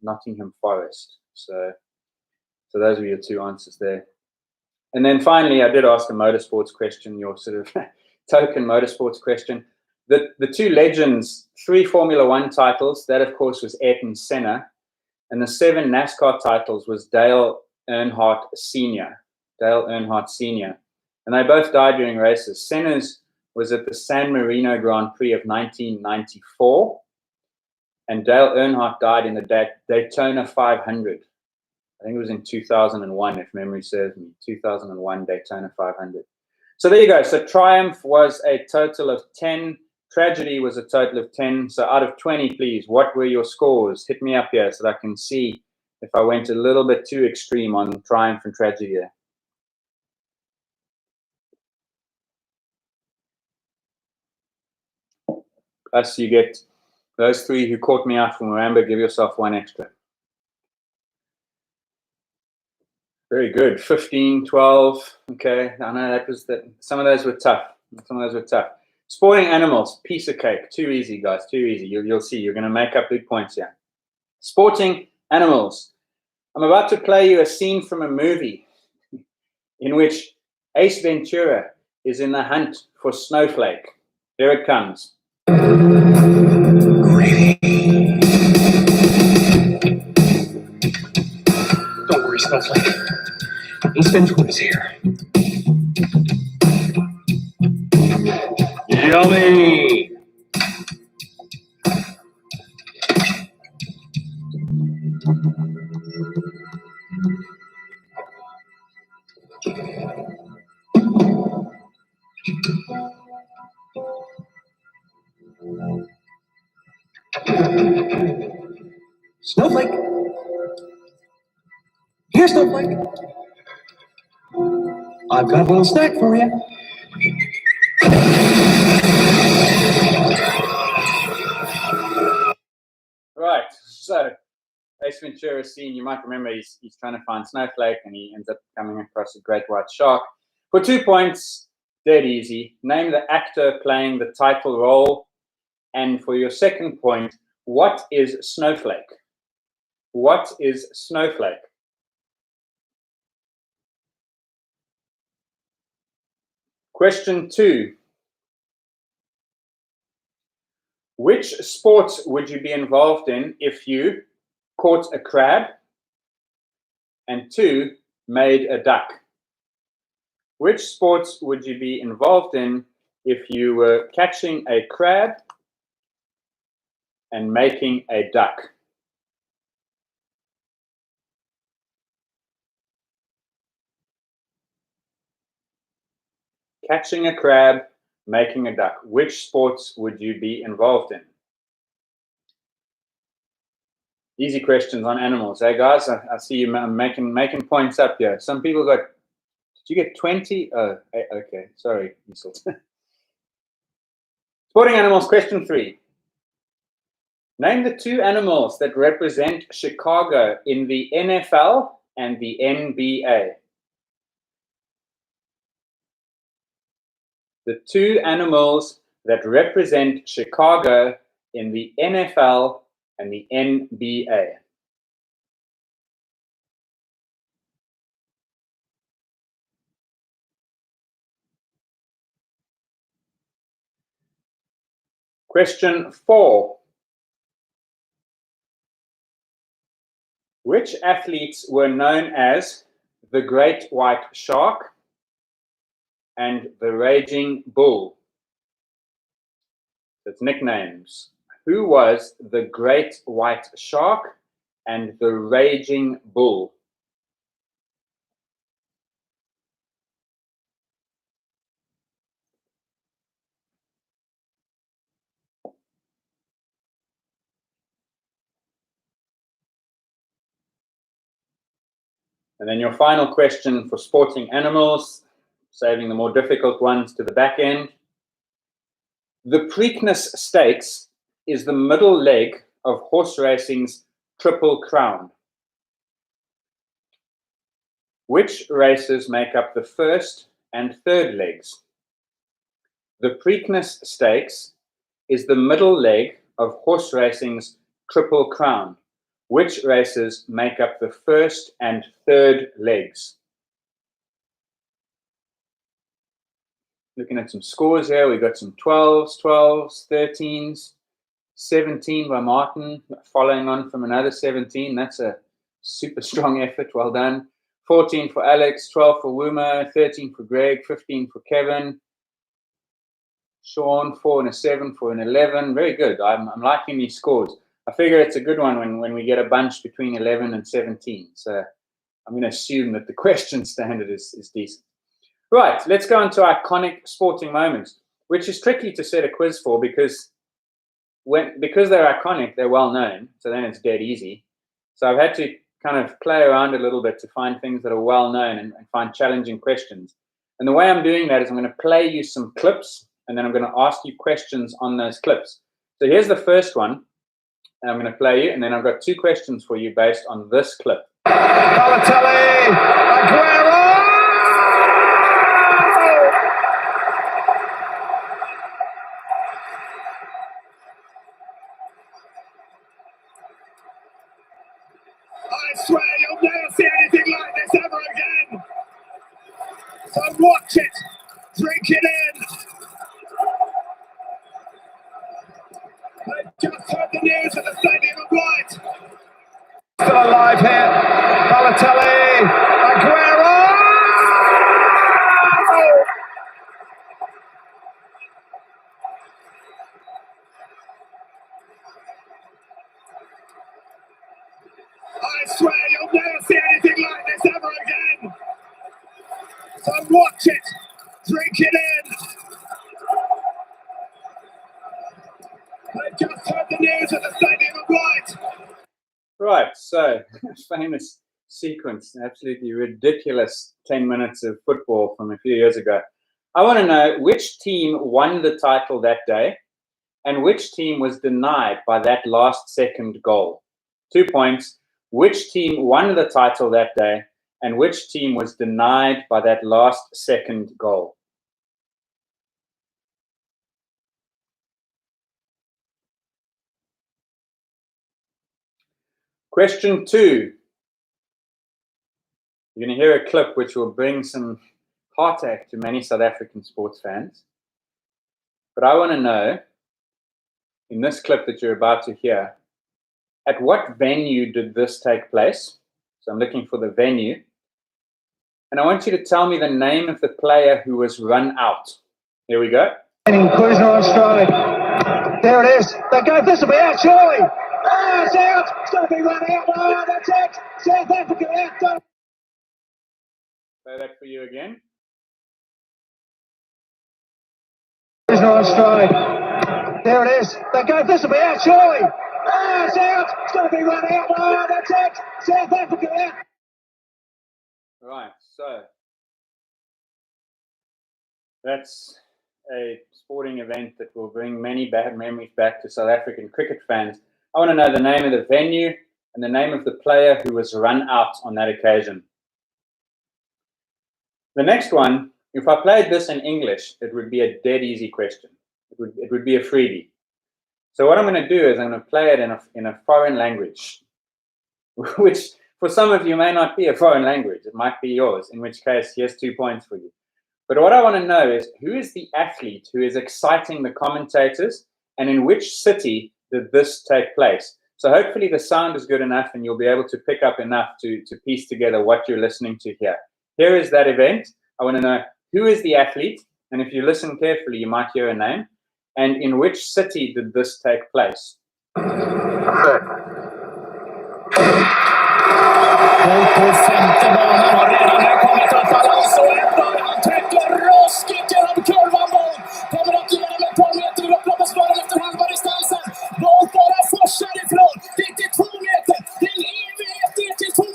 Nottingham Forest. So those were your 2 answers there. And then finally, I did ask a motorsports question, your sort of token motorsports question. The 2 legends, 3 Formula One titles, that of course was Ayrton Senna, and the 7 NASCAR titles was Dale Earnhardt Sr. And they both died during races. Senna's was at the San Marino Grand Prix of 1994, and Dale Earnhardt died in the Daytona 500. I think it was in 2001, if memory serves me. 2001 Daytona 500. So there you go. So triumph was a total of 10. Tragedy was a total of 10. So out of 20, please, what were your scores? Hit me up here so that I can see if I went a little bit too extreme on triumph and tragedy there. Plus, you get those 3 who caught me out from Muamba, give yourself 1 extra. Very good. 15, 12. Okay, I know that was that. Some of those were tough. Sporting animals, piece of cake. Too easy, guys. Too easy. You'll see. You're going to make up big points here. Sporting animals. I'm about to play you a scene from a movie. in which Ace Ventura is in the hunt for Snowflake? Here it comes. Don't worry, Snowflake. Ace Ventura's here. Yummy! Snowflake. Here, Snowflake. I've got a little snack for you. Right, so Ace Ventura scene, you might remember he's trying to find Snowflake and he ends up coming across a great white shark. For 2 points, dead easy. Name the actor playing the title role. And for your second point, what is Snowflake? What is Snowflake? Question 2. Which sport would you be involved in if you caught a crab and 2, made a duck? Which sports would you be involved in if you were catching a crab and making a duck? Catching a crab, making a duck. Which sports would you be involved in? Easy questions on animals. Hey guys, I see you making points up here. Some people got, did you get 20? Oh, okay, sorry. Sporting animals, question 3. Name the 2 animals that represent Chicago in the NFL and the NBA. The 2 animals that represent Chicago in the NFL and the NBA. Question 4. Which athletes were known as the Great White Shark and the Raging Bull? That's nicknames. Who was the Great White Shark and the Raging Bull? And then your final question for sporting animals, saving the more difficult ones to the back end. The Preakness Stakes is the middle leg of horse racing's Triple Crown. Which races make up the first and third legs? The Preakness Stakes is the middle leg of horse racing's Triple Crown. Which races make up the first and third legs? Looking at some scores here, we got some 12s, 13s, 17 by Martin, following on from another 17. That's a super strong effort, well done. 14 for Alex, 12 for Wuma, 13 for Greg, 15 for Kevin. Sean, 4 and a 7 for an 11. Very good. I'm liking these scores. I figure it's a good one when we get a bunch between 11 and 17. So I'm going to assume that the question standard is decent. Right, let's go into iconic sporting moments, which is tricky to set a quiz for because they're iconic, they're well known. So then it's dead easy. So I've had to kind of play around a little bit to find things that are well known and find challenging questions. And the way I'm doing that is I'm going to play you some clips and then I'm going to ask you questions on those clips. So here's the first one. And I'm going to play you, and then I've got 2 questions for you based on this clip. Balotelli! Aguero! I swear you'll never see anything like this ever again! watch it. Drink it in. I just heard the news at the Stadium of Light. Still alive here. Balotelli. Aguero. I swear you'll never see anything like this ever again. So watch it. Drink it in. I just heard the news at the Stadium of Light. Right, so famous sequence, absolutely ridiculous 10 minutes of football from a few years ago. I want to know which team won the title that day and which team was denied by that last second goal. 2 points. Which team won the title that day and which team was denied by that last second goal? Question 2. You're going to hear a clip which will bring some heartache to many South African sports fans. But I want to know, in this clip that you're about to hear, at what venue did this take place? So I'm looking for the venue. And I want you to tell me the name of the player who was run out. Here we go. Inclusion on stride. There it is. They go, this will be out, surely. Oh, it's out. It's going to be run out. Oh, that's it. South Africa out. Play that for you again. Inclusion on stride. There it is. They go, this will be out, surely. Oh, it's out. It's going to be run out. Oh, that's it. South Africa out. Right, so that's a sporting event that will bring many bad memories back to South African cricket fans. I want to know the name of the venue and the name of the player who was run out on that occasion. The next one, if I played this in English, it would be a dead easy question. It would be a freebie. So what I'm going to do is I'm going to play it in a foreign language, which for some of you may not be a foreign language. It might be yours, in which case, here's 2 points for you. But what I want to know is, who is the athlete who is exciting the commentators, and in which city did this take place? So hopefully the sound is good enough and you'll be able to pick up enough to piece together what you're listening to here. Here is that event. I want to know who is the athlete, and if you listen carefully, you might hear a name, and in which city did this take place? På femte banan har redan kommit upp balans och ändrar. Han trycker ruskigt genom kurvan Bolt. Kommer att göra med ett par meter upp på spåren efter halva distansen. Bolt bara forsar ifrån. 92 meter. Det är en evighet ner till 203.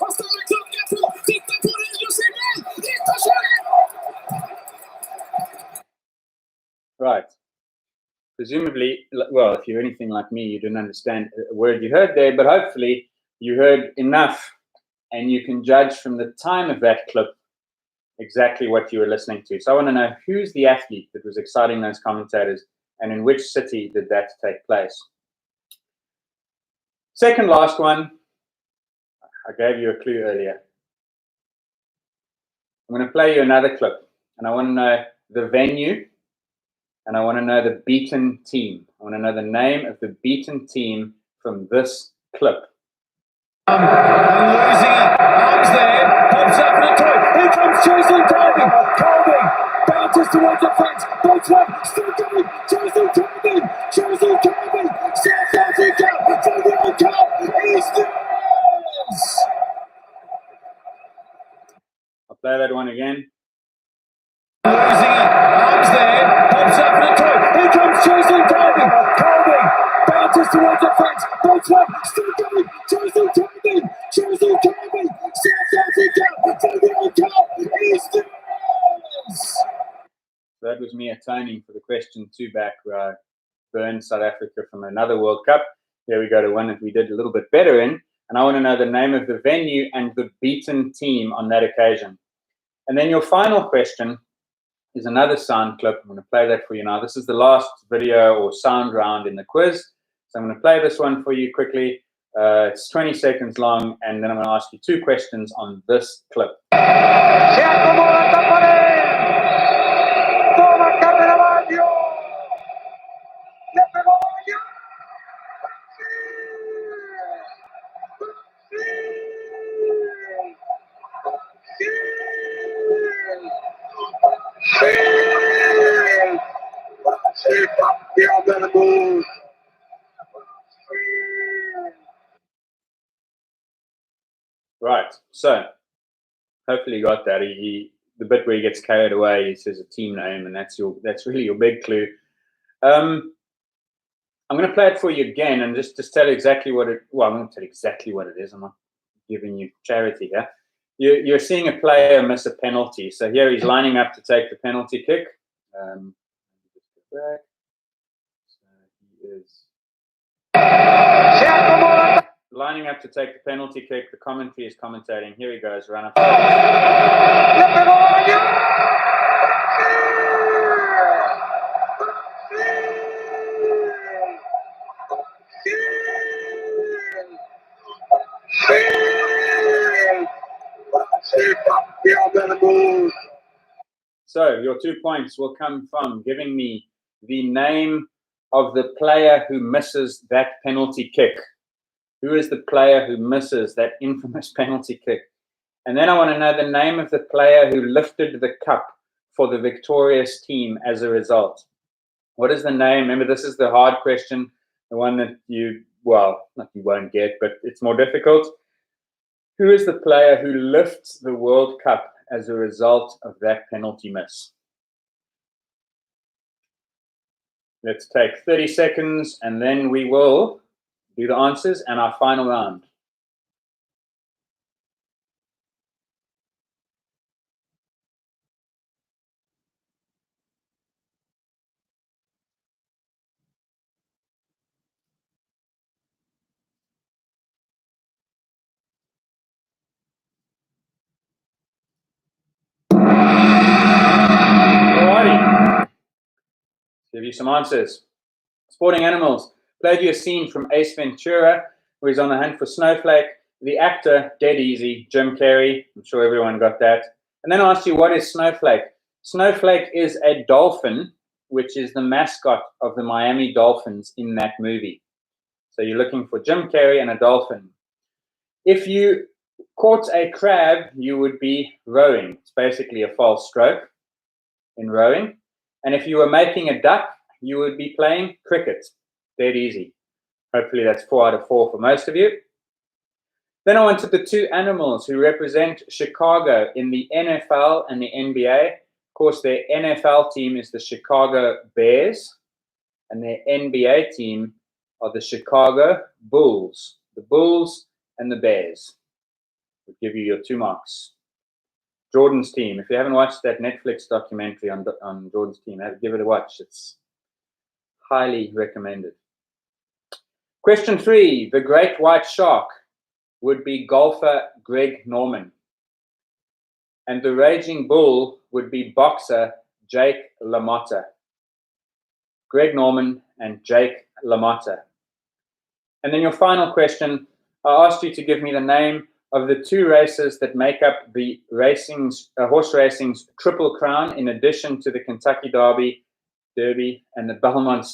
Han stannar klockan på. Titta på den Josefin. Titta kör! Right. Presumably, well, if you're anything like me, you didn't understand a word you heard there, but hopefully you heard enough and you can judge from the time of that clip exactly what you were listening to. So I want to know, who's the athlete that was exciting those commentators and in which city did that take place? Second last one. I gave you a clue earlier. I'm going to play you another clip and I want to know the venue and I want to know the beaten team. I want to know the name of the beaten team from this clip. And losing it. Arms there. Pops up for the toy. Here comes Jason Colby. Colby bounces towards the fence. Both way. Still going. Jason Colby. Jason Colby. South Africa for the World Cup. Is this? I'll play that one again. Losing it. Arms there. Pops up for the toy. Here comes Jason Colby. Colby bounces towards the fence. Both way. Still going. Jason Colby. Jason Colby. South Africa for the World Cup. Is this? That was me atoning for the question 2 back where I burned South Africa from another World Cup. Here we go to one that we did a little bit better in. And I want to know the name of the venue and the beaten team on that occasion. And then your final question is another sound clip. I'm going to play that for you now. This is the last video or sound round in the quiz. So I'm going to play this one for you quickly. It's 20 seconds long, and then I'm going to ask you 2 questions on this clip. Right, so hopefully you got that. The bit where he gets carried away, he says a team name, and that's really your big clue. I'm going to play it for you again, and just tell exactly what it. Well, I'm going to tell exactly what it is. I'm not giving you charity here. You're seeing a player miss a penalty. So here he's lining up to take the penalty kick. So he is lining up to take the penalty kick. The commentary is commentating. Here he goes, run up. So your 2 points will come from giving me the name of the player who misses that penalty kick. Who is the player who misses that infamous penalty kick? And then I want to know the name of the player who lifted the cup for the victorious team as a result. What is the name? Remember, this is the hard question, the one that you won't get, but it's more difficult. Who is the player who lifts the World Cup as a result of that penalty miss? Let's take 30 seconds, and then we will do the answers and our final round. Alrighty. Give you some answers. Sporting animals. Played you a scene from Ace Ventura, where he's on the hunt for Snowflake. The actor, dead easy, Jim Carrey. I'm sure everyone got that. And then I asked you, what is Snowflake? Snowflake is a dolphin, which is the mascot of the Miami Dolphins in that movie. So you're looking for Jim Carrey and a dolphin. If you caught a crab, you would be rowing. It's basically a false stroke in rowing. And if you were making a duck, you would be playing cricket. Dead easy. Hopefully that's 4 out of 4 for most of you. Then I wanted the 2 animals who represent Chicago in the NFL and the NBA. Of course, their NFL team is the Chicago Bears, and their NBA team are the Chicago Bulls. The Bulls and the Bears will give you your 2 marks. Jordan's team. If you haven't watched that Netflix documentary on Jordan's team, give it a watch. It's highly recommended. Question 3. The great white shark would be golfer Greg Norman. And the raging bull would be boxer Jake LaMotta. Greg Norman and Jake LaMotta. And then your final question, I asked you to give me the name of the 2 races that make up the horse racing's Triple Crown, in addition to the Kentucky Derby, and the Belmont,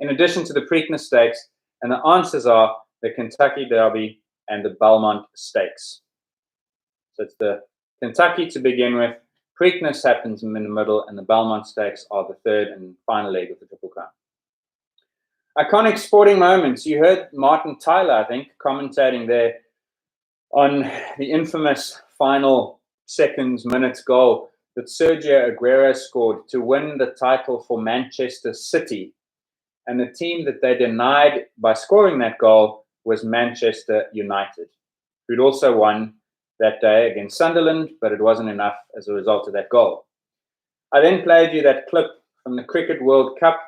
in addition to the Preakness Stakes. And the answers are the Kentucky Derby and the Belmont Stakes. So it's the Kentucky to begin with, Preakness happens in the middle, and the Belmont Stakes are the 3rd and final leg of the Triple Crown. Iconic sporting moments. You heard Martin Tyler, I think, commentating there on the infamous final minutes goal that Sergio Aguero scored to win the title for Manchester City. And the team that they denied by scoring that goal was Manchester United, who'd also won that day against Sunderland, but it wasn't enough as a result of that goal. I then played you that clip from the Cricket World Cup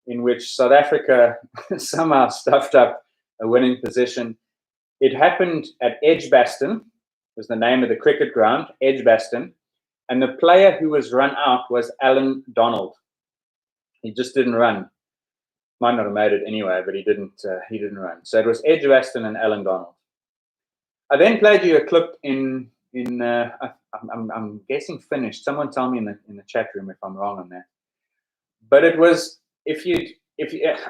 in which South Africa somehow stuffed up a winning position. It happened at Edgbaston, was the name of the cricket ground, Edgbaston, and the player who was run out was Alan Donald. He just didn't run. Might not have made it anyway, but he didn't run. So it was Ed Raston and Alan Donald. I then played you a clip in I'm guessing Finnish. Someone tell me in the chat room if I'm wrong on that. But it was if you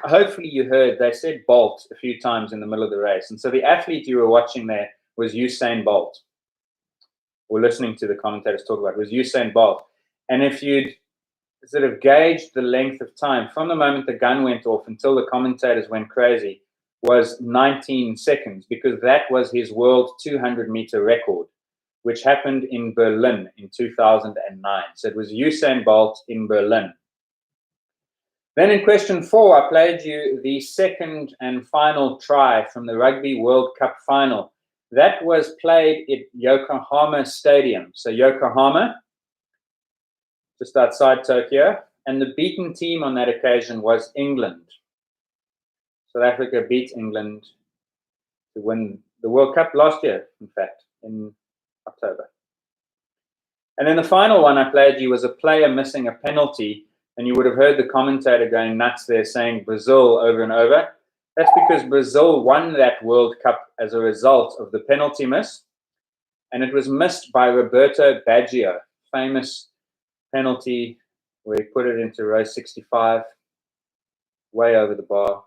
hopefully you heard they said Bolt a few times in the middle of the race, and so the athlete you were watching there was Usain Bolt, or listening to the commentators talk about it, was Usain Bolt. And if you'd sort of gauged the length of time from the moment the gun went off until the commentators went crazy was 19 seconds, because that was his world 200-meter record, which happened in Berlin in 2009. So it was Usain Bolt in Berlin. Then in question 4, I played you the second and final try from the Rugby World Cup final. That was played at Yokohama Stadium. So Yokohama, just outside Tokyo, and the beaten team on that occasion was England. South Africa beat England to win the World Cup last year, in fact, in October. And then the final one I played you was a player missing a penalty, and you would have heard the commentator going nuts there saying Brazil over and over. That's because Brazil won that World Cup as a result of the penalty miss, and it was missed by Roberto Baggio, famous penalty where he put it into row 65, way over the bar.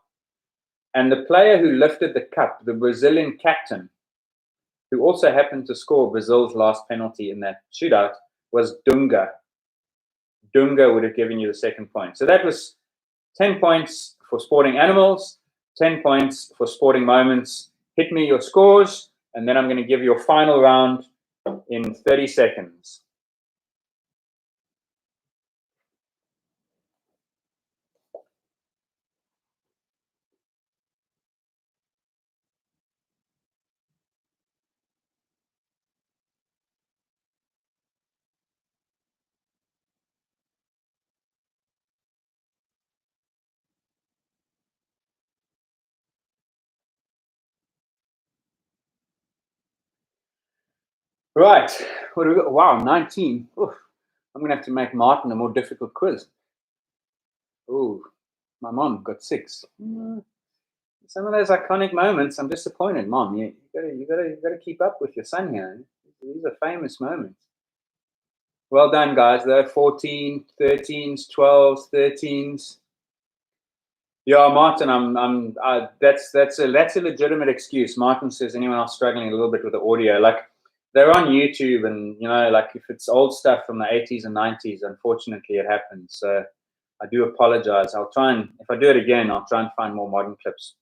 And the player who lifted the cup, the Brazilian captain, who also happened to score Brazil's last penalty in that shootout, was Dunga. Dunga would have given you the second point. So that was 10 points for sporting animals, 10 points for sporting moments. Hit me your scores, and then I'm going to give you your final round in 30 seconds. Right. What do we got? Wow, 19. Oof. I'm going to have to make Martin a more difficult quiz. Ooh, my mom got 6. Some of those iconic moments, I'm disappointed, Mom. You gotta keep up with your son here. These are famous moments. Well done, guys. They're 14, 13s, 12s, 13s. Yeah, Martin, that's a legitimate excuse. Martin says, anyone else struggling a little bit with the audio? Like, they're on YouTube, and like if it's old stuff from the 80s and 90s, unfortunately it happens. So I do apologize. I'll try, and if I do it again, I'll try and find more modern clips.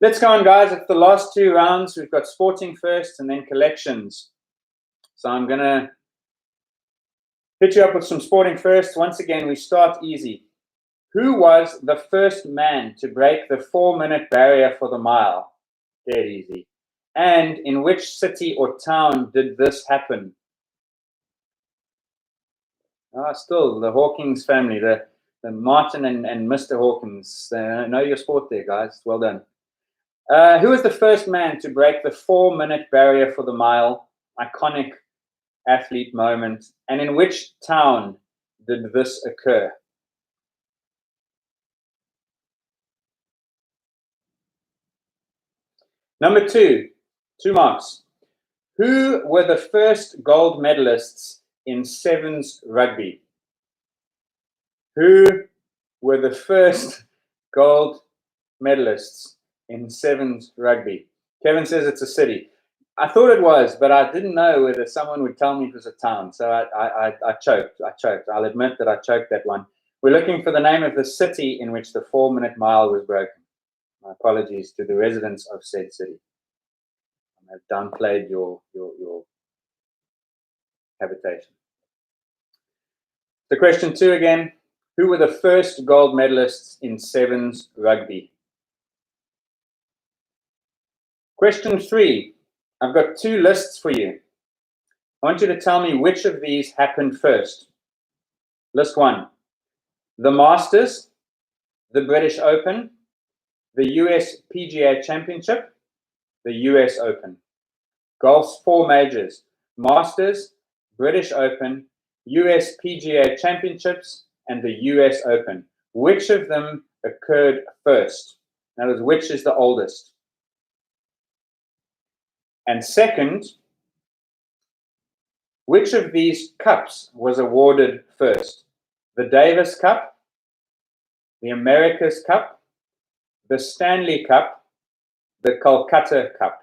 Let's go on, guys. It's the last 2 rounds. We've got sporting first and then collections. So I'm going to hit you up with some sporting first. Once again, we start easy. Who was the first man to break the 4-minute barrier for the mile? Dead easy. And in which city or town did this happen? Still, the Hawkins family, the Martin and Mr. Hawkins. Know your sport there, guys. Well done. Who was the first man to break the 4-minute barrier for the mile? Iconic athlete moment. And in which town did this occur? Number 2, 2 marks. Who were the first gold medalists in sevens rugby? Who were the first gold medalists in sevens rugby? Kevin says it's a city. I thought it was, but I didn't know whether someone would tell me it was a town. So I choked. I'll admit that I choked that one. We're looking for the name of the city in which the 4-minute mile was broken. My apologies to the residents of said city. I've downplayed your habitation. So question 2 again. Who were the first gold medalists in sevens rugby? Question 3. I've got 2 lists for you. I want you to tell me which of these happened first. List 1. The Masters, the British Open, the US PGA Championship, the US Open. Golf's 4 majors: Masters, British Open, US PGA Championships, and the US Open. Which of them occurred first? In other words, which is the oldest? And second, which of these cups was awarded first? The Davis Cup, the America's Cup, the Stanley Cup, the Calcutta Cup.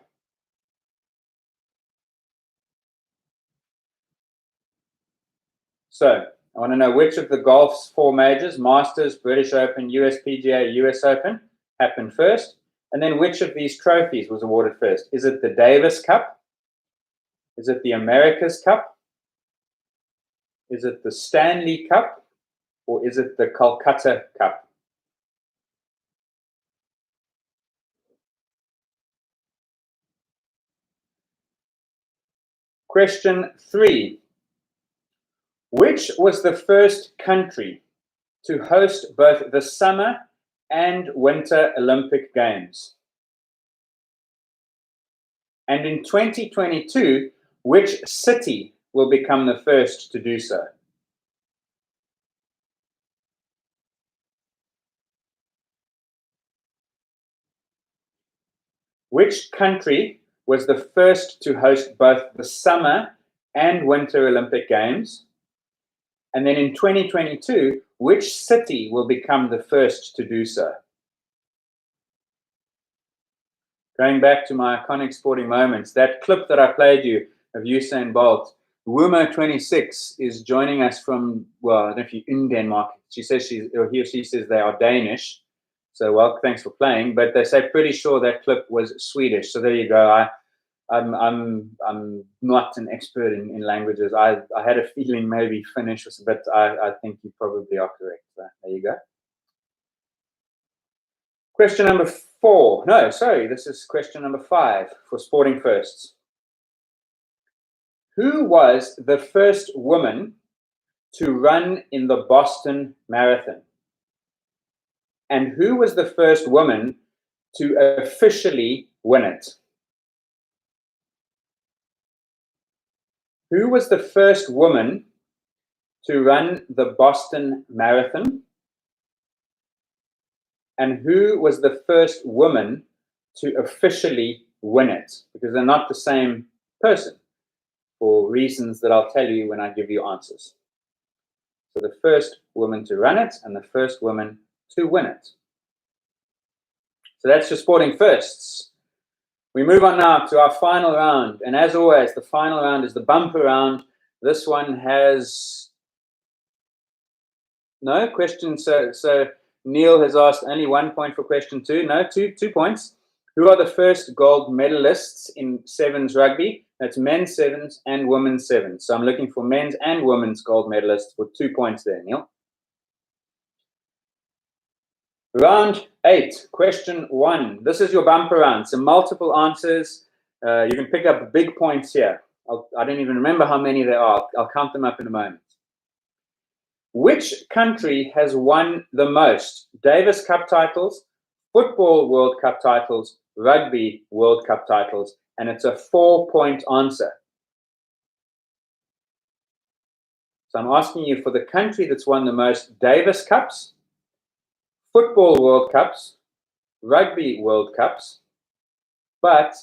So I want to know which of the golf's four majors, Masters, British Open, USPGA, US Open, happened first, and then which of these trophies was awarded first? Is it the Davis Cup? Is it the America's Cup? Is it the Stanley Cup? Or is it the Calcutta Cup? Question 3. Which was the first country to host both the Summer and Winter Olympic Games? And in 2022, which city will become the first to do so? Which country was the first to host both the Summer and Winter Olympic Games? And then in 2022, which city will become the first to do so? Going back to my iconic sporting moments, that clip that I played you of Usain Bolt, Wumo26 is joining us from, well, I don't know if you're in Denmark. She says he or she says they are Danish. So, well, thanks for playing. But they say pretty sure that clip was Swedish. So there you go. I'm not an expert in languages. I had a feeling maybe Finnish was, but I think you probably are correct. So there you go. Question number 4. No, sorry, this is question number 5 for sporting firsts. Who was the first woman to run in the Boston Marathon? And who was the first woman to officially win it? Who was the first woman to run the Boston Marathon? And who was the first woman to officially win it? Because they're not the same person, for reasons that I'll tell you when I give you answers. So the first woman to run it and the first woman to win it. So that's your sporting firsts. We move on now to our final round. And as always, the final round is the bumper round. This one has no questions. So Neil has asked only 1 point for question 2. No, two points. Who are the first gold medalists in sevens rugby? That's men's sevens and women's sevens. So I'm looking for men's and women's gold medalists for 2 points there, Neil. Round 8, question 1. This is your bumper round. So multiple answers. You can pick up big points here. I don't even remember how many there are. I'll count them up in a moment. Which country has won the most Davis Cup titles, Football World Cup titles, Rugby World Cup titles? And it's a 4-point answer. So I'm asking you for the country that's won the most Davis Cups, Football World Cups, Rugby World Cups, but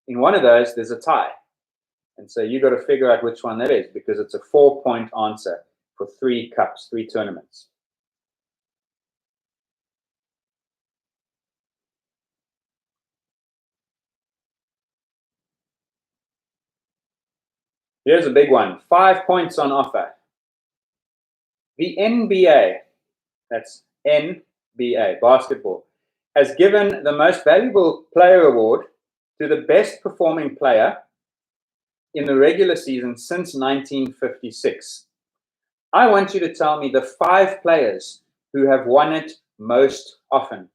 in one of those there's a tie. And so you've got to figure out which one that is, because it's a 4-point answer for 3 cups, 3 tournaments. Here's a big one. 5 points on offer. The NBA, that's NBA, basketball, has given the most valuable player award to the best performing player in the regular season since 1956. I want you to tell me the 5 players who have won it most often.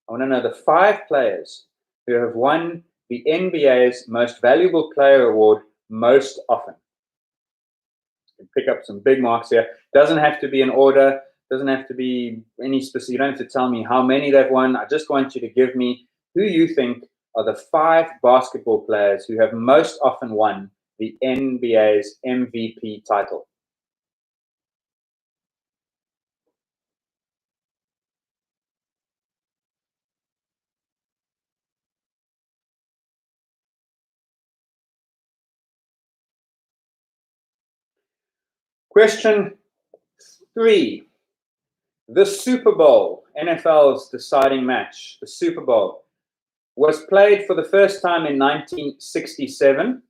I want to know the 5 players who have won the NBA's most valuable player award most often. You can pick up some big marks here. Doesn't have to be in order. Doesn't have to be any specific. You don't have to tell me how many they've won. I just want you to give me who you think are the 5 basketball players who have most often won the NBA's MVP title. Question 3. The Super Bowl, NFL's deciding match, the Super Bowl, was played for the first time in 1967.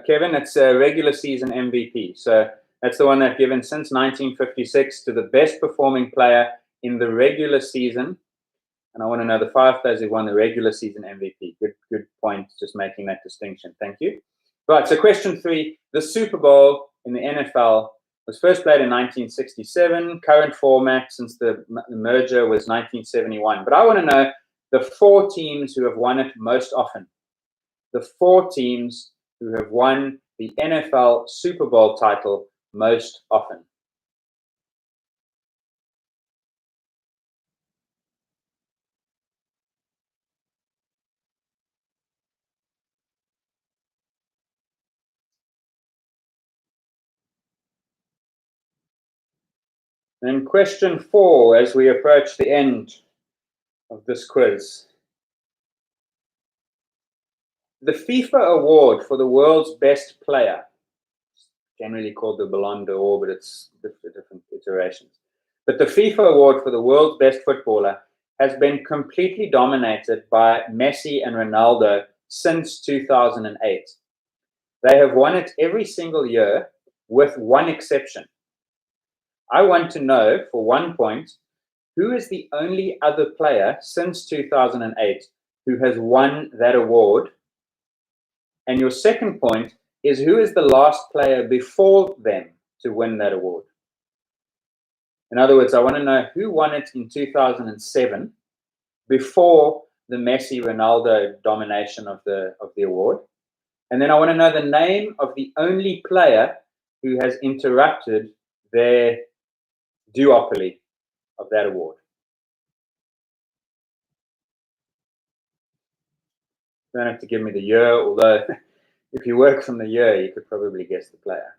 Kevin, it's a regular season MVP. So that's the one they've given since 1956 to the best performing player in the regular season. And I want to know the 5 players who won the regular season MVP. Good point, just making that distinction. Thank you. Right, so question 3. The Super Bowl in the NFL was first played in 1967. Current format since the merger was 1971. But I want to know the 4 teams who have won it most often. The 4 teams who have won the NFL Super Bowl title most often. And question 4, as we approach the end of this quiz. The FIFA award for the world's best player, generally called the Ballon d'Or, but it's different iterations. But the FIFA award for the world's best footballer has been completely dominated by Messi and Ronaldo since 2008. They have won it every single year with one exception. I want to know, for 1 point, who is the only other player since 2008 who has won that award? And your second point is, who is the last player before them to win that award? In other words, I want to know who won it in 2007 before the Messi-Ronaldo domination of the award. And then I want to know the name of the only player who has interrupted their duopoly of that award. You don't have to give me the year, although if you work from the year, you could probably guess the player.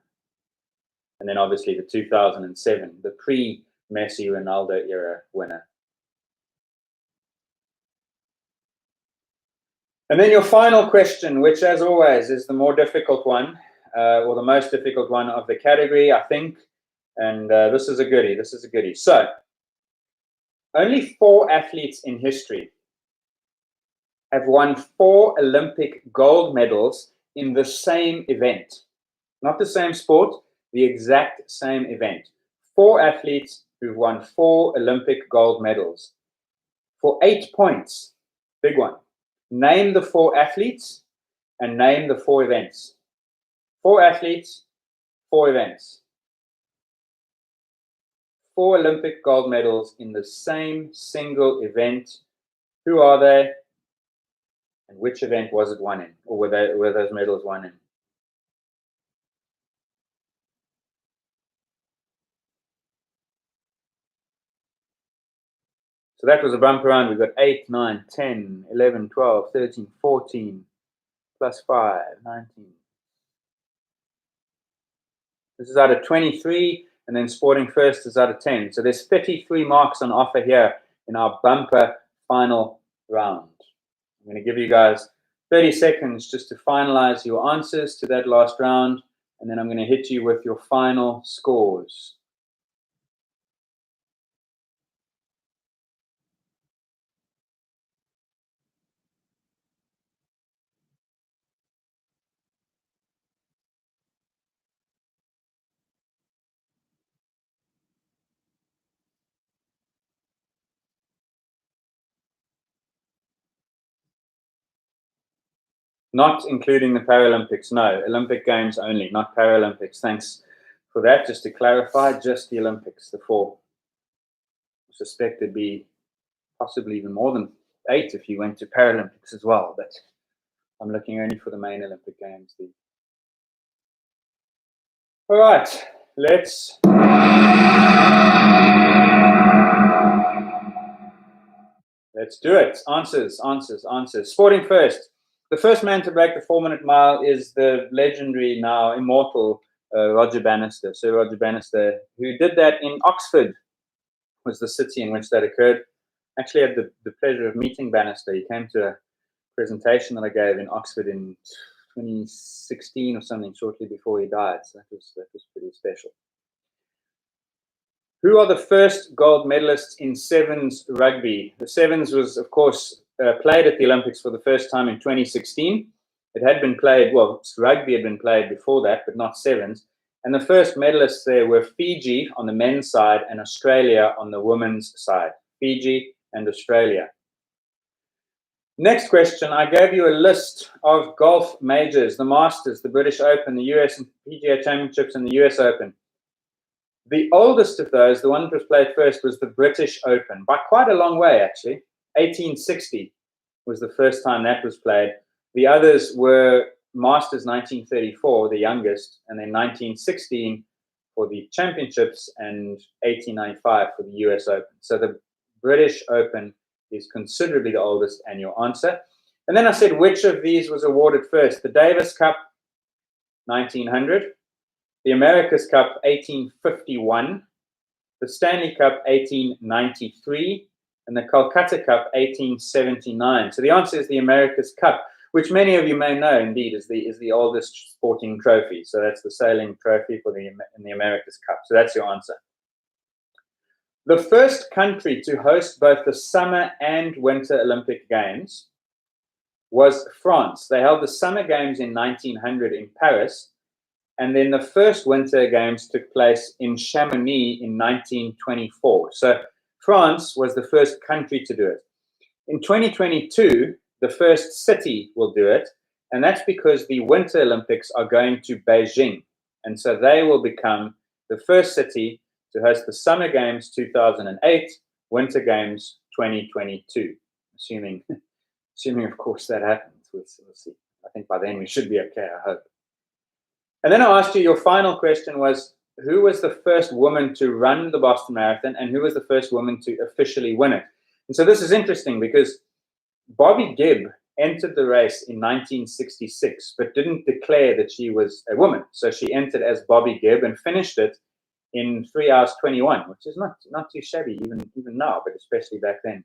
And then obviously the 2007, the pre-Messi Ronaldo era winner. And then your final question, which as always is the more difficult one, or the most difficult one of the category, I think. And this is a goodie. This is a goodie. So, only 4 athletes in history have won 4 Olympic gold medals in the same event. Not the same sport, the exact same event. 4 athletes who've won 4 Olympic gold medals. For 8 points, big one. Name the 4 athletes and name the 4 events. 4 athletes, 4 events. 4 Olympic gold medals in the same single event. Who are they? And which event was it won in? Or were those medals won in? So that was a bumper round. We've got 8, 9, 10, 11, 12, 13, 14, plus 5, 19. This is out of 23, and then Sporting First is out of 10. So there's 33 marks on offer here in our bumper final round. I'm going to give you guys 30 seconds just to finalize your answers to that last round, and then I'm going to hit you with your final scores. Not including the Paralympics, no. Olympic Games only, not Paralympics. Thanks for that. Just to clarify, just the Olympics, the 4. I suspect there'd be possibly even more than 8 if you went to Paralympics as well, but I'm looking only for the main Olympic Games. All right, let's do it. Answers. Sporting First. The first man to break the 4-minute mile is the legendary, now immortal, Roger Bannister, Sir Roger Bannister, who did that in Oxford, was the city in which that occurred. Actually had the pleasure of meeting Bannister. He came to a presentation that I gave in Oxford in 2016 or something, shortly before he died. So that was pretty special. Who are the first gold medalists in sevens rugby? The sevens was, of course, played at the Olympics for the first time in 2016. It had been played, well, rugby had been played before that, but not sevens. And the first medalists there were Fiji on the men's side and Australia on the women's side. Fiji and Australia. Next question, I gave you a list of golf majors, the Masters, the British Open, the US and PGA Championships, and the US Open. The oldest of those, the one that was played first, was the British Open, by quite a long way, actually. 1860 was the first time that was played. The others were Masters 1934, the youngest, and then 1916 for the championships, and 1895 for the US Open. So the British Open is considerably the oldest, and your answer. And then I said, which of these was awarded first? The Davis Cup, 1900. The America's Cup, 1851. The Stanley Cup, 1893. And the Calcutta Cup, 1879. So the answer is the America's Cup, which many of you may know, indeed, is the oldest sporting trophy. So that's the sailing trophy for the America's Cup. So that's your answer. The first country to host both the Summer and Winter Olympic Games was France. They held the Summer Games in 1900 in Paris, and then the first Winter Games took place in Chamonix in 1924. So France was the first country to do it. In 2022, the first city will do it, and that's because the Winter Olympics are going to Beijing, and so they will become the first city to host the Summer Games 2008, Winter Games 2022, assuming of course that happens. We'll see. I think by then we should be okay, I hope. And then I asked you, your final question was, who was the first woman to run the Boston Marathon, and who was the first woman to officially win it? And so this is interesting because Bobby Gibb entered the race in 1966, but didn't declare that she was a woman. So she entered as Bobby Gibb and finished it in 3 hours 21, which is not too shabby even now, but especially back then.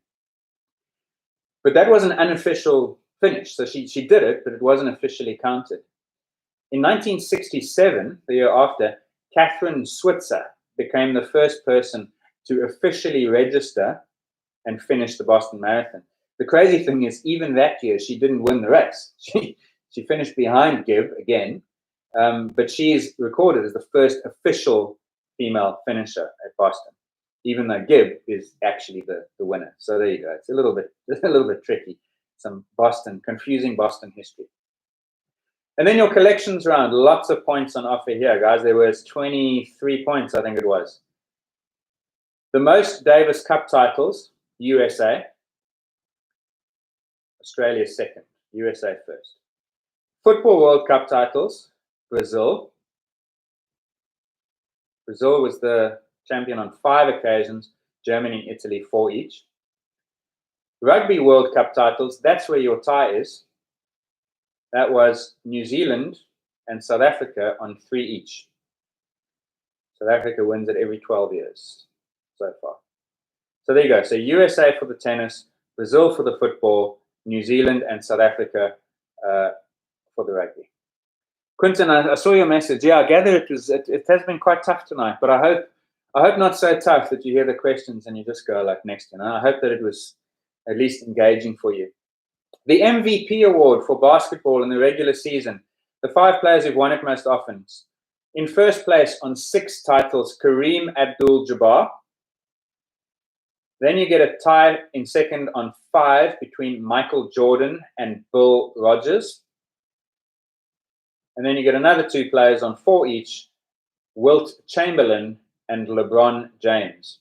But that was an unofficial finish. So she did it, but it wasn't officially counted. In 1967, the year after, Catherine Switzer became the first person to officially register and finish the Boston Marathon. The crazy thing is, even that year, she didn't win the race. She finished behind Gibb again, but she is recorded as the first official female finisher at Boston, even though Gibb is actually the winner. So there you go. It's a little bit tricky. Some confusing Boston history. And then your collections round, lots of points on offer here, guys. There was 23 points, I think it was. The most Davis Cup titles, USA. Australia second, USA first. Football World Cup titles, Brazil. Brazil was the champion on 5 occasions, Germany and Italy 4 each. Rugby World Cup titles, that's where your tie is. That was New Zealand and South Africa on 3 each. South Africa wins it every 12 years so far. So there you go. So USA for the tennis, Brazil for the football, New Zealand and South Africa for the rugby. Quinton, I saw your message. Yeah, I gather it has been quite tough tonight, but I hope not so tough that you hear the questions and you just go like next. I hope that it was at least engaging for you. The MVP award for basketball in the regular season, the 5 players who've won it most often. In first place on 6 titles, Kareem Abdul-Jabbar. Then you get a tie in second on 5 between Michael Jordan and Bill Rodgers. And then you get another 2 players on 4 each, Wilt Chamberlain and LeBron James.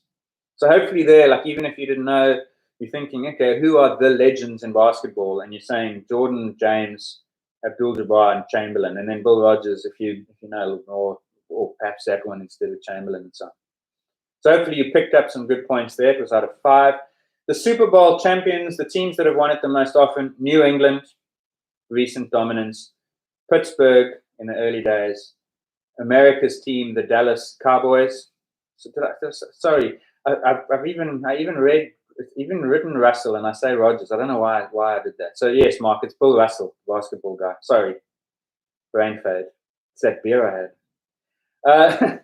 So hopefully there, like even if you didn't know, you're thinking, okay, who are the legends in basketball? And you're saying Jordan, James, Abdul-Jabbar, and Chamberlain. And then Bill Rodgers, if you know, or perhaps that one instead of Chamberlain and so on. So hopefully you picked up some good points there. It was out of 5. The Super Bowl champions, the teams that have won it the most often, New England, recent dominance. Pittsburgh in the early days. America's team, the Dallas Cowboys. I've even written Russell, and I say Rodgers. I don't know why I did that. So yes, Mark, it's Bill Russell, basketball guy. Sorry. brain fade. It's that beer I had.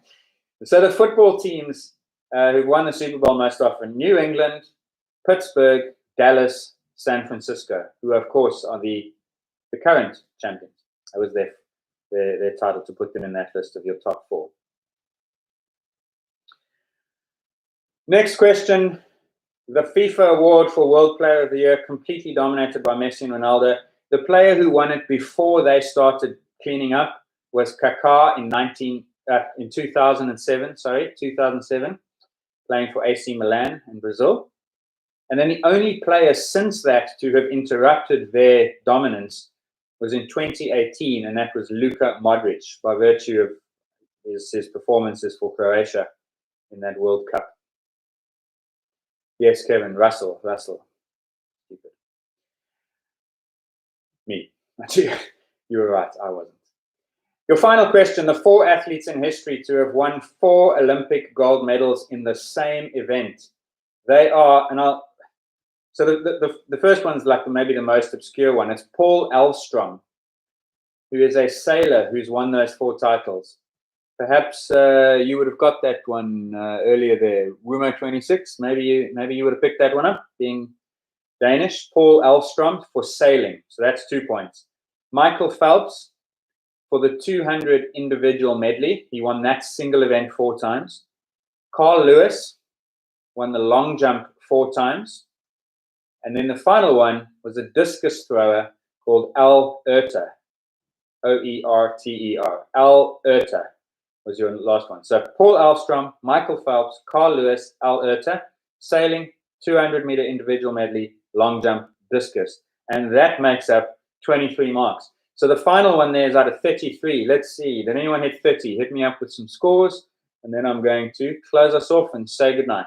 So the football teams who've won the Super Bowl most often: New England, Pittsburgh, Dallas, San Francisco, who of course are the current champions. That was their title, to put them in that list of your top 4. Next question. The FIFA award for World Player of the Year, completely dominated by Messi and Ronaldo. The player who won it before they started cleaning up was Kaká in 2007, playing for AC Milan in Brazil. And then the only player since that to have interrupted their dominance was in 2018, and that was Luka Modric, by virtue of his performances for Croatia in that World Cup. Yes, Kevin, Russell. Stupid. Me. You were right, I wasn't. Your final question: the 4 athletes in history to have won 4 Olympic gold medals in the same event. They are, so the first one's like maybe the most obscure one. It's Paul Elvstrom, who is a sailor who's won those 4 titles. Perhaps you would have got that one earlier there. Wumo 26, maybe you would have picked that one up, being Danish. Paul Elvstrom for sailing, so that's 2 points. Michael Phelps for the 200 individual medley. He won that single event 4 times. Carl Lewis won the long jump 4 times. And then the final one was a discus thrower called Al Oerter. Oerter. Al Oerter was your last one. So Paul Elvstrom, Michael Phelps, Carl Lewis, Al Oerter, sailing, 200-meter individual medley, long jump, discus. And that makes up 23 marks. So the final one there is out of 33. Let's see. Did anyone hit 30? Hit me up with some scores, and then I'm going to close us off and say goodnight.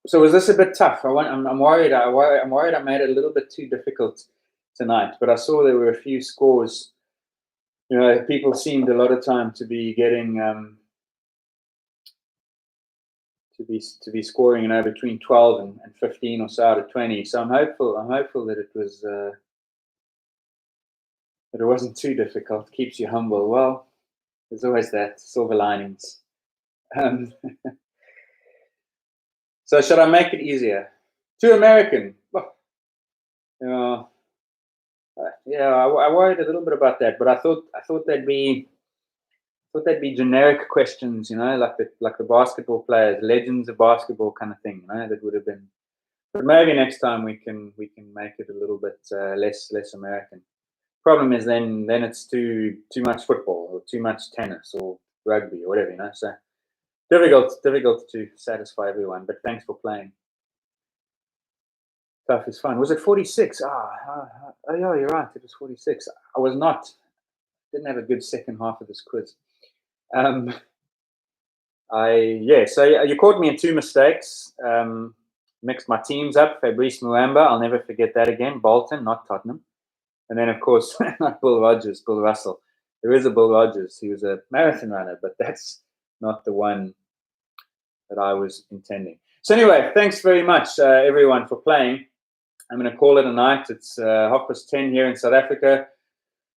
So was this a bit tough? I'm worried. I'm worried I made it a little bit too difficult tonight. But I saw there were a few scores. You know, people seemed a lot of time to be getting to be scoring, you know, between 12 and 15 or so out of 20. So I'm hopeful that it was that it wasn't too difficult. Keeps you humble. Well, there's always that silver linings. So should I make it easier? Too American. Well, I worried a little bit about that, but I thought they'd be generic questions, you know, like the basketball players, legends of basketball kind of thing, you know, that would have been. But maybe next time we can make it a little bit less American. Problem is then it's too much football or too much tennis or rugby or whatever, you know. So difficult to satisfy everyone. But thanks for playing. Tough is fun. Was it 46? Oh yeah, you're right. It was 46. I was not. Didn't have a good second half of this quiz. So you caught me in 2 mistakes. Mixed my teams up. Fabrice Muamba, I'll never forget that again. Bolton, not Tottenham. And then, of course, not Bill Rodgers, Bill Russell. There is a Bill Rodgers. He was a marathon runner, but that's not the one that I was intending. So anyway, thanks very much, everyone, for playing. I'm going to call it a night. It's 10:30 here in South Africa.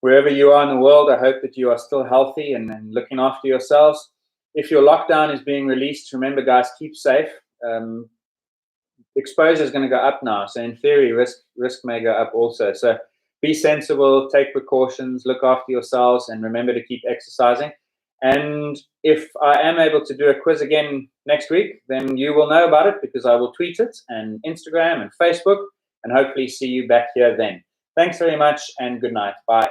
Wherever you are in the world, I hope that you are still healthy and looking after yourselves. If your lockdown is being released, remember, guys, keep safe. Exposure is going to go up now. So in theory, risk may go up also. So be sensible, take precautions, look after yourselves, and remember to keep exercising. And if I am able to do a quiz again next week, then you will know about it because I will tweet it and Instagram and Facebook, and hopefully see you back here then. Thanks very much and good night. Bye.